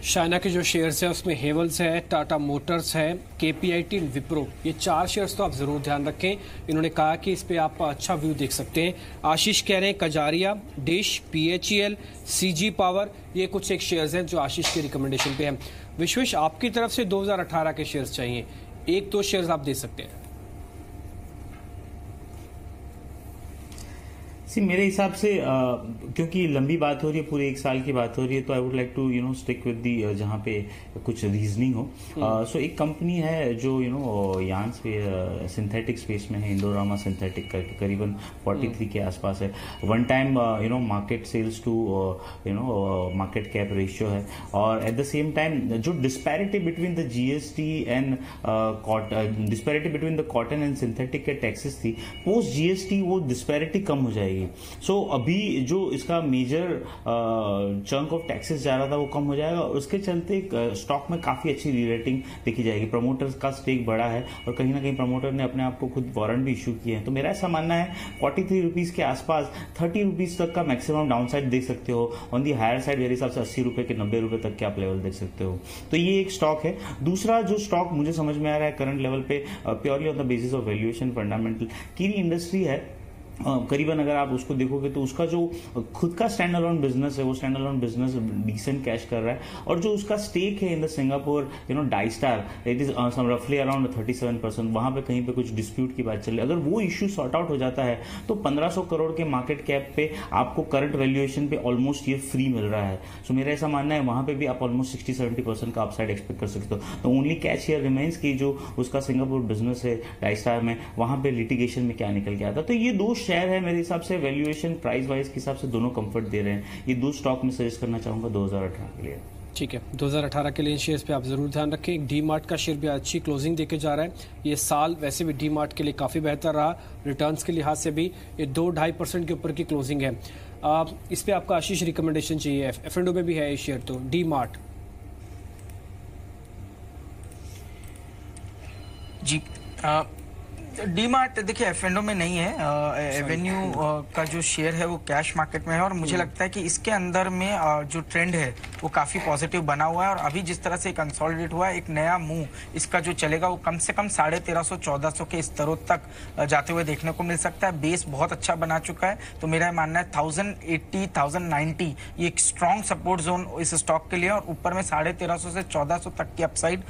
चाइना के जो शेयर्स है उसमें हेवल्स है, टाटा मोटर्स है, KPIT, विप्रो, ये 4 शेयर्स तो आप जरूर ध्यान रखें। इन्होंने कहा कि इस पे आप अच्छा व्यू देख सकते हैं। आशीष कह रहे हैं Kajaria, dish, PHEL, CG power, ये कुछ एक शेयर्स हैं जो आशीष के रिकमेंडेशन पे हैं। विश्वेश, आपकी तरफ से 2018 के शेयर्स चाहिए, 1-2 शेयर्स आप दे सकते हैं। मेरे हिसाब से क्योंकि लंबी बात हो रही है, पूरे 1 साल की बात हो रही है, तो I would like to stick with the जहां पे कुछ रीजनिंग हो। सो एक कंपनी है जो यहाँ से सिंथेटिक स्पेस में है, इंडोरामा सिंथेटिक करके, करीबन 43 के आसपास है। One time market sales to market cap ratio है, और एट द सेम टाइम जो disparity between the GST and disparity between the cotton and synthetic के टैक्सेस थी, पोस्ट GST वो डिस्पैरिटी कम हो जाएगी। सो अभी जो इसका मेजर चंक ऑफ टैक्सेस जा रहा था वो कम हो जाएगा, और उसके चलते स्टॉक में काफी अच्छी रीरेटिंग देखी जाएगी। प्रमोटर्स का स्टेक बढ़ा है, और कहीं ना कहीं प्रमोटर ने अपने आप को खुद वारंट भी इशू किए हैं। तो मेरा ऐसा मानना है 43 रुपीज के आसपास 30 रुपीज तक का मैक्सिमम डाउनसाइड देख सकते हो। ऑन दी हायर साइड मेरे हिसाब से 80 रुपए के 90 रुपए तक के आप लेवल देख सकते हो। तो ये एक स्टॉक है। दूसरा जो स्टॉक मुझे समझ में आ रहा है करंट लेवल पे, purely on the basis of valuation fundamental, कीरी इंडस्ट्री है। करीबन अगर आप उसको देखोगे तो उसका जो खुद का स्टैंड अलोन बिजनेस है, वो stand alone business decent cash कर रहा है, और जो उसका स्टेक है in the Singapore Dystar, it is रफली अराउंड 37%। वहां पे कहीं पे कुछ डिस्प्यूट की बात चल रही है। अगर वो इश्यू सॉर्ट आउट हो जाता है तो 1500 करोड़ के मार्केट कैप पे आपको करंट वैल्यूएशन पे ऑलमोस्ट ये फ्री मिल रहा है। सो मेरा ऐसा मानना है वहां पे भी आप ऑलमोस्ट 60-70% का अपसाइड एक्सपेक्ट कर सकते हो। तो ओनली कैच हियर रिमेन्स की जो उसका सिंगापुर बिजनेस है डाइस्टार में, वहां पे लिटिगेशन में क्या निकल के आता। तो ये 2 शेयर है मेरे हिसाब से, वैल्यूएशन प्राइस वाइज के हिसाब से दोनों कंफर्ट दे रहे हैं। ये 2 स्टॉक में सजेस्ट करना चाहूंगा 2018 के लिए। ठीक है, 2018 के लिए इन शेयर्स पे आप जरूर ध्यान रखें। एक डी-मार्ट का शेयर भी अच्छी क्लोजिंग देके जा रहा है। ये साल वैसे भी डी-मार्ट के लिए काफी बेहतर रहा, रिटर्न्स के लिहाज से भी। ये 2-2.5% के ऊपर की क्लोजिंग है। इस पे आपका आशीष रिकमेंडेशन चाहिए। F&O में भी है ये शेयर, तो डी-मार्ट जी। डी-मार्ट देखिए F&O में नहीं है, एवेन्यू का जो शेयर है वो कैश मार्केट में है, और मुझे लगता है कि इसके अंदर में जो ट्रेंड है वो काफी पॉजिटिव बना हुआ है। और अभी जिस तरह से कंसोलिडेट हुआ है, एक नया मूव इसका जो चलेगा वो कम से कम 1350-1400 के स्तरों तक जाते हुए देखने को मिल सकता है। बेस बहुत अच्छा बना चुका है, तो मेरा मानना है 1080-1090 ये एक स्ट्रॉन्ग सपोर्ट जोन इस स्टॉक के लिए, और ऊपर में 1350 से 1400 तक की अपसाइड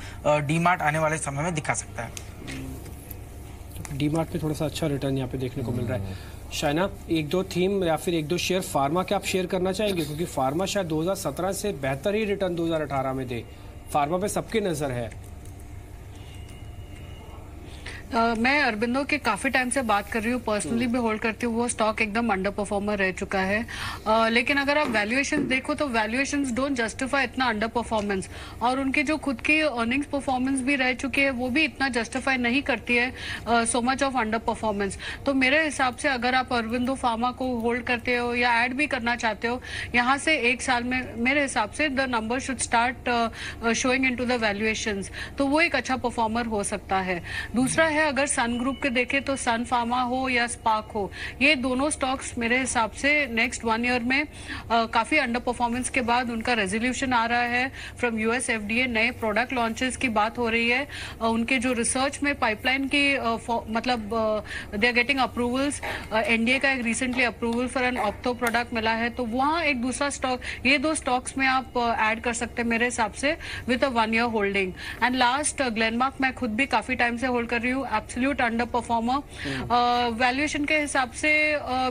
डी-मार्ट आने वाले समय में दिखा सकता है। डी-मार्ट पे थोड़ा सा अच्छा रिटर्न यहाँ पे देखने को मिल रहा है। शाइना, 1-2 थीम या फिर 1-2 शेयर फार्मा के आप शेयर करना चाहेंगे, क्योंकि फार्मा शायद 2017 से बेहतर ही रिटर्न 2018 में दे। फार्मा पे सबकी नजर है। मैं अरबिंदो के काफी टाइम से बात कर रही हूँ, पर्सनली भी होल्ड करती हूँ। वो स्टॉक एकदम अंडर परफॉर्मर रह चुका है, लेकिन अगर आप वैल्यूएशन देखो तो वैल्यूएशंस डोंट जस्टिफाई इतना अंडर परफॉर्मेंस, और उनके जो खुद की अर्निंग्स परफॉर्मेंस भी रह चुकी है वो भी इतना जस्टिफाई नहीं करती है so much of under performance. तो मेरे हिसाब से अगर आप अरबिंदो फार्मा को होल्ड करते हो या ऐड भी करना चाहते हो, यहाँ से 1 साल में मेरे हिसाब से the number should start showing into the valuations, तो वो एक अच्छा परफॉर्मर हो सकता है। दूसरा है, अगर सन ग्रुप के देखें तो सन फार्मा हो या स्पार्क हो, ये दोनों स्टॉक्स मेरे हिसाब से नेक्स्ट 1 ईयर में काफी अंडर परफॉर्मेंस के बाद उनका रेजोल्यूशन आ रहा है फ्रॉम US FDA, नए प्रोडक्ट लॉन्चेस की बात हो रही है, उनके जो रिसर्च में पाइपलाइन की मतलब they are getting approvals, NDA का एक recently approval for an opto product मिला है, तो वहाँ एक दूसरा स्टॉक, ये 2 स्टॉक्स में आप ऐड कर सकते हैं मेरे हिसाब से with a 1 year holding. And last Glenmark मैं खुद भी काफी टाइम से होल्ड कर रही हूँ, एब्सोल्यूट अंडर परफॉर्मर। वैल्यूएशन के हिसाब से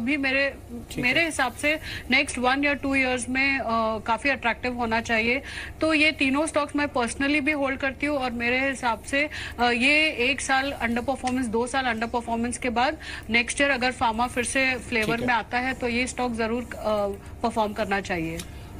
भी मेरे हिसाब से नेक्स्ट 1 या 2 इयर्स में काफी अट्रैक्टिव होना चाहिए। तो ये तीनों स्टॉक्स मैं पर्सनली भी होल्ड करती हूँ, और मेरे हिसाब से ये 1 साल अंडर परफॉर्मेंस, 2 साल अंडर परफॉर्मेंस के बाद नेक्स्ट ईयर अगर फार्मा फिर से फ्लेवर में आता है तो ये स्टॉक जरूर परफॉर्म करना चाहिए।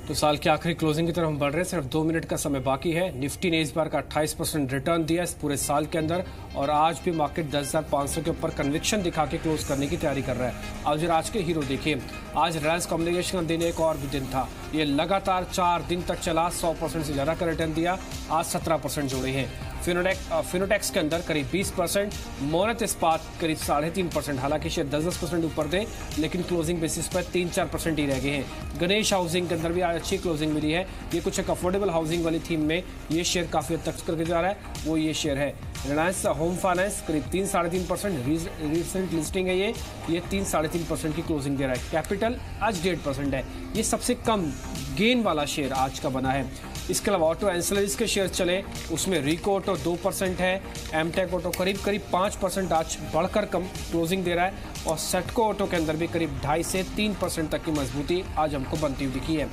तो साल की आखिरी क्लोजिंग की तरफ हम बढ़ रहे हैं, सिर्फ 2 मिनट का समय बाकी है। निफ्टी ने इस बार का 28% रिटर्न दिया इस पूरे साल के अंदर, और आज भी मार्केट 10,500 के ऊपर कन्विक्शन दिखा के क्लोज करने की तयारी कर रहा है। आज के हीरो देखिए, आज रिलायंस कम्युनिकेशन का दिन एक और भी दिन था। ये लगातार 4 दिन तक चला, 100% से ज़्यादा का रिटर्न दिया, आज 17% जोड़े हैं। फिनोटेक्स के अंदर करीब 20%, मोनत इस्पात करीब 3.5%, हालांकि शेयर 10% ऊपर थे लेकिन क्लोजिंग बेसिस पर 3-4% ही रह गए हैं। गणेश हाउसिंग के अंदर भी आज अच्छी क्लोजिंग मिली है, ये कुछ एक अफोर्डेबल हाउसिंग वाली थीम में ये शेयर काफ़ी हद तक करके जा रहा है, वो ये शेयर है। रिलायंस होम फाइनेंस करीब 3-3.5%, रिसेंट लिस्टिंग है ये 3-3.5% की क्लोजिंग दे रहा है। कैपिटल आज 1.5% है, ये सबसे कम गेन वाला शेयर आज का बना है। इसके अलावा ऑटो एंसिलरीज के शेयर चले, उसमें रिको ऑटो 2% है, एमटेक ऑटो करीब 5% आज बढ़कर कम क्लोजिंग दे रहा है, और सेटको ऑटो के अंदर भी करीब 2.5 से 3% तक की मजबूती आज हमको बनती हुई दिखी है।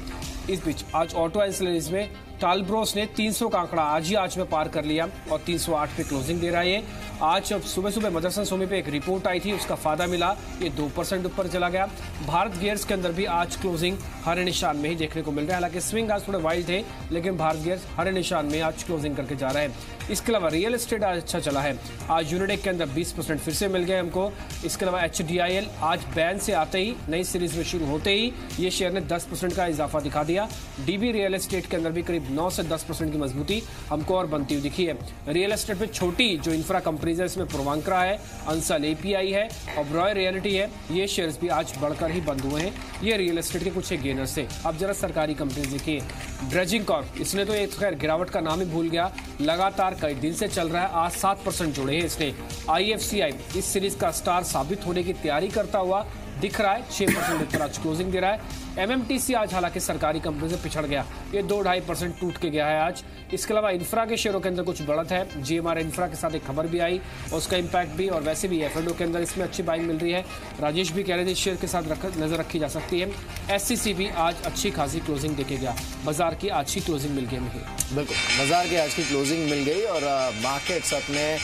इस बीच आज ऑटो एंसिलरीज में टालब्रोस ने 300 का आंकड़ा आज में पार कर लिया और 308 पे क्लोजिंग दे रहा है। आज सुबह मदरसन सोमी पे एक रिपोर्ट आई थी, उसका फायदा मिला, ये 2% ऊपर चला गया। भारत गियर्स के अंदर भी आज क्लोजिंग हरे निशान में ही देखने को मिल रहा है, हालांकि स्विंग आज थोड़े वाइल्ड थे लेकिन भारत गियर्स हरे निशान में आज क्लोजिंग करके जा रहा है। इसके अलावा रियल एस्टेट आज अच्छा चला है, आज यूनिटेक के अंदर 20% फिर से मिल गए हमको। इसके अलावा HDIL आज बैन से आते ही, नई सीरीज में शुरू होते ही ये शेयर ने 10% का इजाफा दिखा दिया। DB रियल एस्टेट के अंदर भी करीब 9 से 10% की मजबूती हमको और बनती हुई दिखी है। रियल एस्टेट में छोटी जो इंफ्रा कंपनीज है, इसमें प्रोवांक्रा है, अंसल API है, ऑबरॉय रियलिटी है, ये शेयर्स भी आज बढ़कर ही बंद हुए हैं। ये रियल एस्टेट के कुछ गेनर्स थे। अब जरा सरकारी कंपनीज देखिए, ड्रेजिंग कॉर्प, इसने तो एक खैर गिरावट का नाम ही भूल गया, लगातार कई दिन से चल रहा है, आज 7% जोड़े हैं इसने। IFCI इस सीरीज का स्टार साबित होने की तैयारी करता हुआ दिख रहा है, 6% ऊपर आज क्लोजिंग दे रहा है। MMTC आज हालांकि सरकारी कंपनी से पिछड़ गया, ये 2-2.5% टूट के गया है आज। इसके अलावा इंफ्रा के शेयरों के अंदर कुछ बढ़त है, GMR इंफ्रा के साथ एक खबर भी आई, उसका इम्पैक्ट भी, और वैसे भी F&O के अंदर इसमें अच्छी बाइंग मिल रही है। राजेश भी कह रहे थे शेयर के साथ नजर रखी जा सकती है। SCC भी आज अच्छी खासी क्लोजिंग देके गया, बाजार की आज की क्लोजिंग मिल गई मुझे। बिल्कुल, बाजार की आज की क्लोजिंग मिल गई और मार्केट्स अपने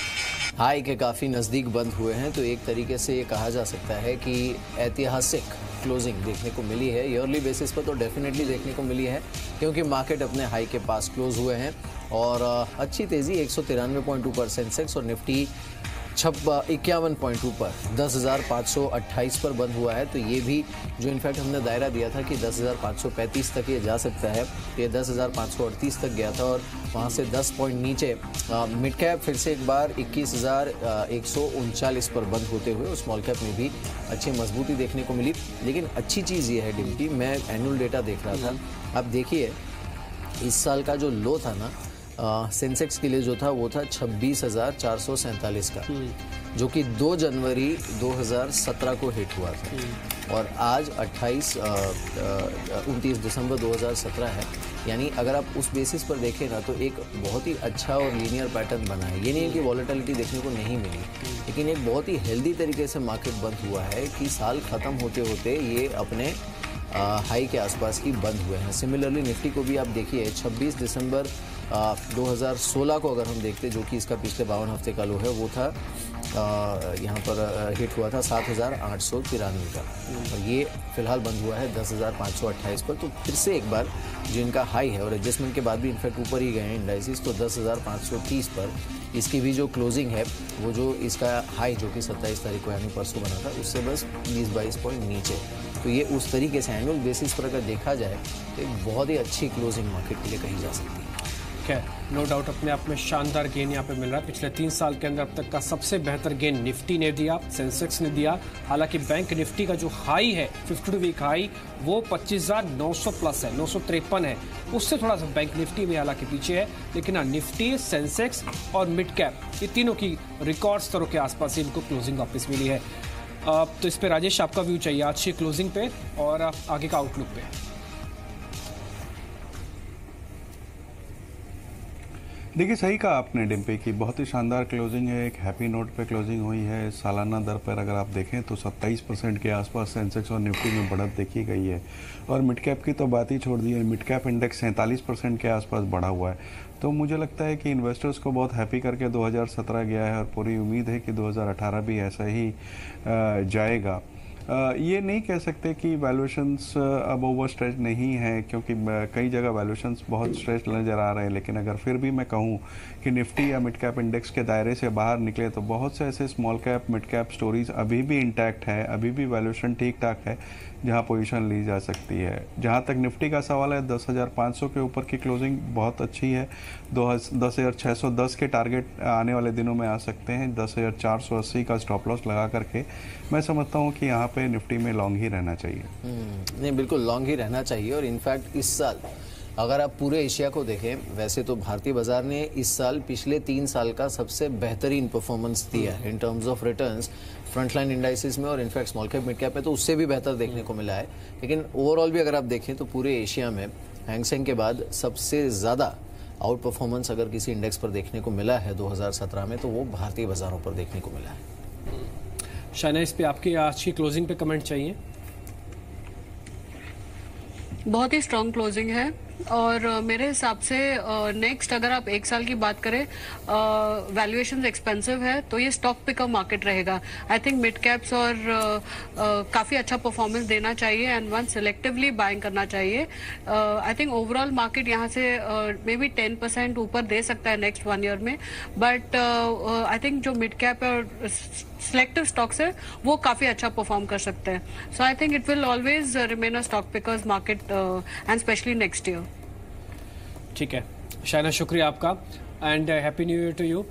हाई के काफ़ी नज़दीक बंद हुए हैं, तो एक तरीके से ये कहा जा सकता है कि ऐतिहासिक क्लोजिंग देखने को मिली है। ईयरली बेसिस पर तो डेफिनेटली देखने को मिली है, क्योंकि मार्केट अपने हाई के पास क्लोज हुए हैं और अच्छी तेज़ी 193.2 पर सेंसेक्स और निफ्टी 51 पॉइंट ऊपर 10,528 पर बंद हुआ है। तो ये भी जो इनफैक्ट हमने दायरा दिया था कि 10,535 तक ये जा सकता है, ये 10,538 तक गया था और वहाँ से 10 पॉइंट नीचे मिड कैप फिर से एक बार 21,139 पर बंद होते हुए स्मॉल कैप में भी अच्छी मजबूती देखने को मिली। लेकिन अच्छी चीज़ ये है डिम्पी, मैं एनुअल डेटा देख रहा था, अब देखिए इस साल का जो लो था ना सेंसेक्स के लिए जो था वो था 26,447 का, जो कि 2 जनवरी 2017 को हिट हुआ था और आज 29 दिसंबर 2017 है। यानी अगर आप उस बेसिस पर देखें ना तो एक बहुत ही अच्छा और लीनियर पैटर्न बना है। ये नहीं है कि वॉलेटिलिटी देखने को नहीं मिली, लेकिन एक बहुत ही हेल्दी तरीके से मार्केट बंद हुआ है कि साल ख़त्म होते होते ये अपने हाई के आसपास ही बंद हुए हैं। सिमिलरली निफ्टी को भी आप देखिए 26 दिसंबर 2016 को अगर हम देखते, जो कि इसका पिछले 52 हफ्ते का लो है, वो था यहाँ पर हिट हुआ था 7,893 का और ये फिलहाल बंद हुआ है 10,528 पर। तो फिर से एक बार जो इनका हाई है और एडजस्टमेंट के बाद भी इनफैक्ट ऊपर ही गए हैं इंडाइसिस, तो 10,530 पर इसकी भी जो क्लोजिंग है वो जो इसका हाई जो कि 27 तारीख को यानी परसों बना था उससे बस 20-22 पॉइंट नीचे। तो ये उस तरीके से एनुअल बेसिस पर अगर देखा जाए तो एक बहुत ही अच्छी क्लोजिंग मार्केट के लिए कही जा सकती है। नो डाउट अपने आप में शानदार गेन यहाँ पे मिल रहा है। पिछले 3 साल के अंदर अब तक का सबसे बेहतर गेन निफ्टी ने दिया, सेंसेक्स ने दिया। हालांकि बैंक निफ्टी का जो हाई है 52 वीक हाई वो 25,900 प्लस है, 953 है, उससे थोड़ा सा बैंक निफ्टी भी हालांकि पीछे है। लेकिन हाँ, निफ्टी, सेंसेक्स और मिड कैप ये तीनों की रिकॉर्ड स्तरों के आसपास इनको क्लोजिंग वापस मिली है। तो इस पर राजेश आपका व्यू चाहिए आज की क्लोजिंग पे और आगे का आउटलुक पे। देखिए सही कहा आपने डिम्पी की, बहुत ही शानदार क्लोजिंग है, एक हैप्पी नोट पे क्लोजिंग हुई है। सालाना दर पर अगर आप देखें तो 27% के आसपास सेंसेक्स और निफ्टी में बढ़त देखी गई है और मिड कैप की तो बात ही छोड़ दी है, मिड कैप इंडेक्स 47% के आसपास बढ़ा हुआ है। तो मुझे लगता है कि इन्वेस्टर्स को बहुत हैप्पी करके 2017 गया है और पूरी उम्मीद है कि 2018 भी ऐसा ही जाएगा। ये नहीं कह सकते कि वैल्यूएशंस अब ओवर स्ट्रेच नहीं है, क्योंकि कई जगह वैल्यूएशंस बहुत स्ट्रेच नज़र आ रहे हैं। लेकिन अगर फिर भी मैं कहूँ कि निफ्टी या मिड कैप इंडेक्स के दायरे से बाहर निकले तो बहुत से ऐसे small cap mid cap stories अभी भी इंटैक्ट है, अभी भी वैल्यूएशन ठीक ठाक है जहां पोजीशन ली जा सकती है। जहां तक निफ्टी का सवाल है, 10,500 के ऊपर की क्लोजिंग बहुत अच्छी है। 10,610 के टारगेट आने वाले दिनों में आ सकते हैं। 10,480 का स्टॉप लॉस लगा करके मैं समझता हूं कि यहाँ पे निफ्टी में लॉन्ग ही रहना चाहिए। नहीं, बिल्कुल लॉन्ग ही रहना चाहिए। और इनफैक्ट इस साल अगर आप पूरे एशिया को देखें, वैसे तो भारतीय बाजार ने इस साल पिछले 3 साल का सबसे बेहतरीन परफॉर्मेंस दिया है इन terms of returns frontline indices में, और in fact small cap mid cap में तो उससे भी बेहतर देखने को मिला है। लेकिन ओवरऑल भी अगर आप देखें तो पूरे एशिया में हैंगसेंग के बाद सबसे ज़्यादा आउट परफॉर्मेंस अगर किसी इंडेक्स पर देखने को मिला है 2017 में, तो वो भारतीय बाजारों पर देखने को मिला है। शाइना, इस पे आपकी आज की क्लोजिंग पे कमेंट चाहिए। बहुत ही स्ट्रांग क्लोजिंग है और मेरे हिसाब से नेक्स्ट अगर आप 1 साल की बात करें, वैल्यूएशंस एक्सपेंसिव है तो ये स्टॉक पिकअप मार्केट रहेगा। आई थिंक मिड कैप्स और काफी अच्छा परफॉर्मेंस देना चाहिए एंड वन सिलेक्टिवली बाइंग करना चाहिए। आई थिंक ओवरऑल मार्केट यहाँ से मे बी 10% ऊपर दे सकता है नेक्स्ट 1 ईयर में, बट आई थिंक जो मिड कैप और सिलेक्टिव स्टॉक्स है वो काफी अच्छा परफॉर्म कर सकते हैं। So I think it will always remain a stock pickers market and specially next year. ठीक है शाइना, शुक्रिया आपका and happy new year to you.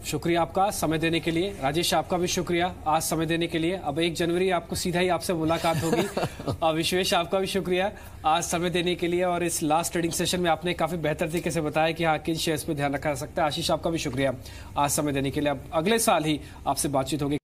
शुक्रिया आपका समय देने के लिए। राजेश, आपका भी शुक्रिया आज समय देने के लिए। अब 1 जनवरी आपको सीधा ही आपसे मुलाकात होगी। और विश्वेश, आपका भी शुक्रिया आज समय देने के लिए, और इस लास्ट ट्रेडिंग सेशन में आपने काफी बेहतर तरीके से बताया कि हाँ किन शेयर्स पे ध्यान रखा जा सकता है। आशीष, आपका भी शुक्रिया आज समय देने के लिए। अब अगले साल ही आपसे बातचीत होगी।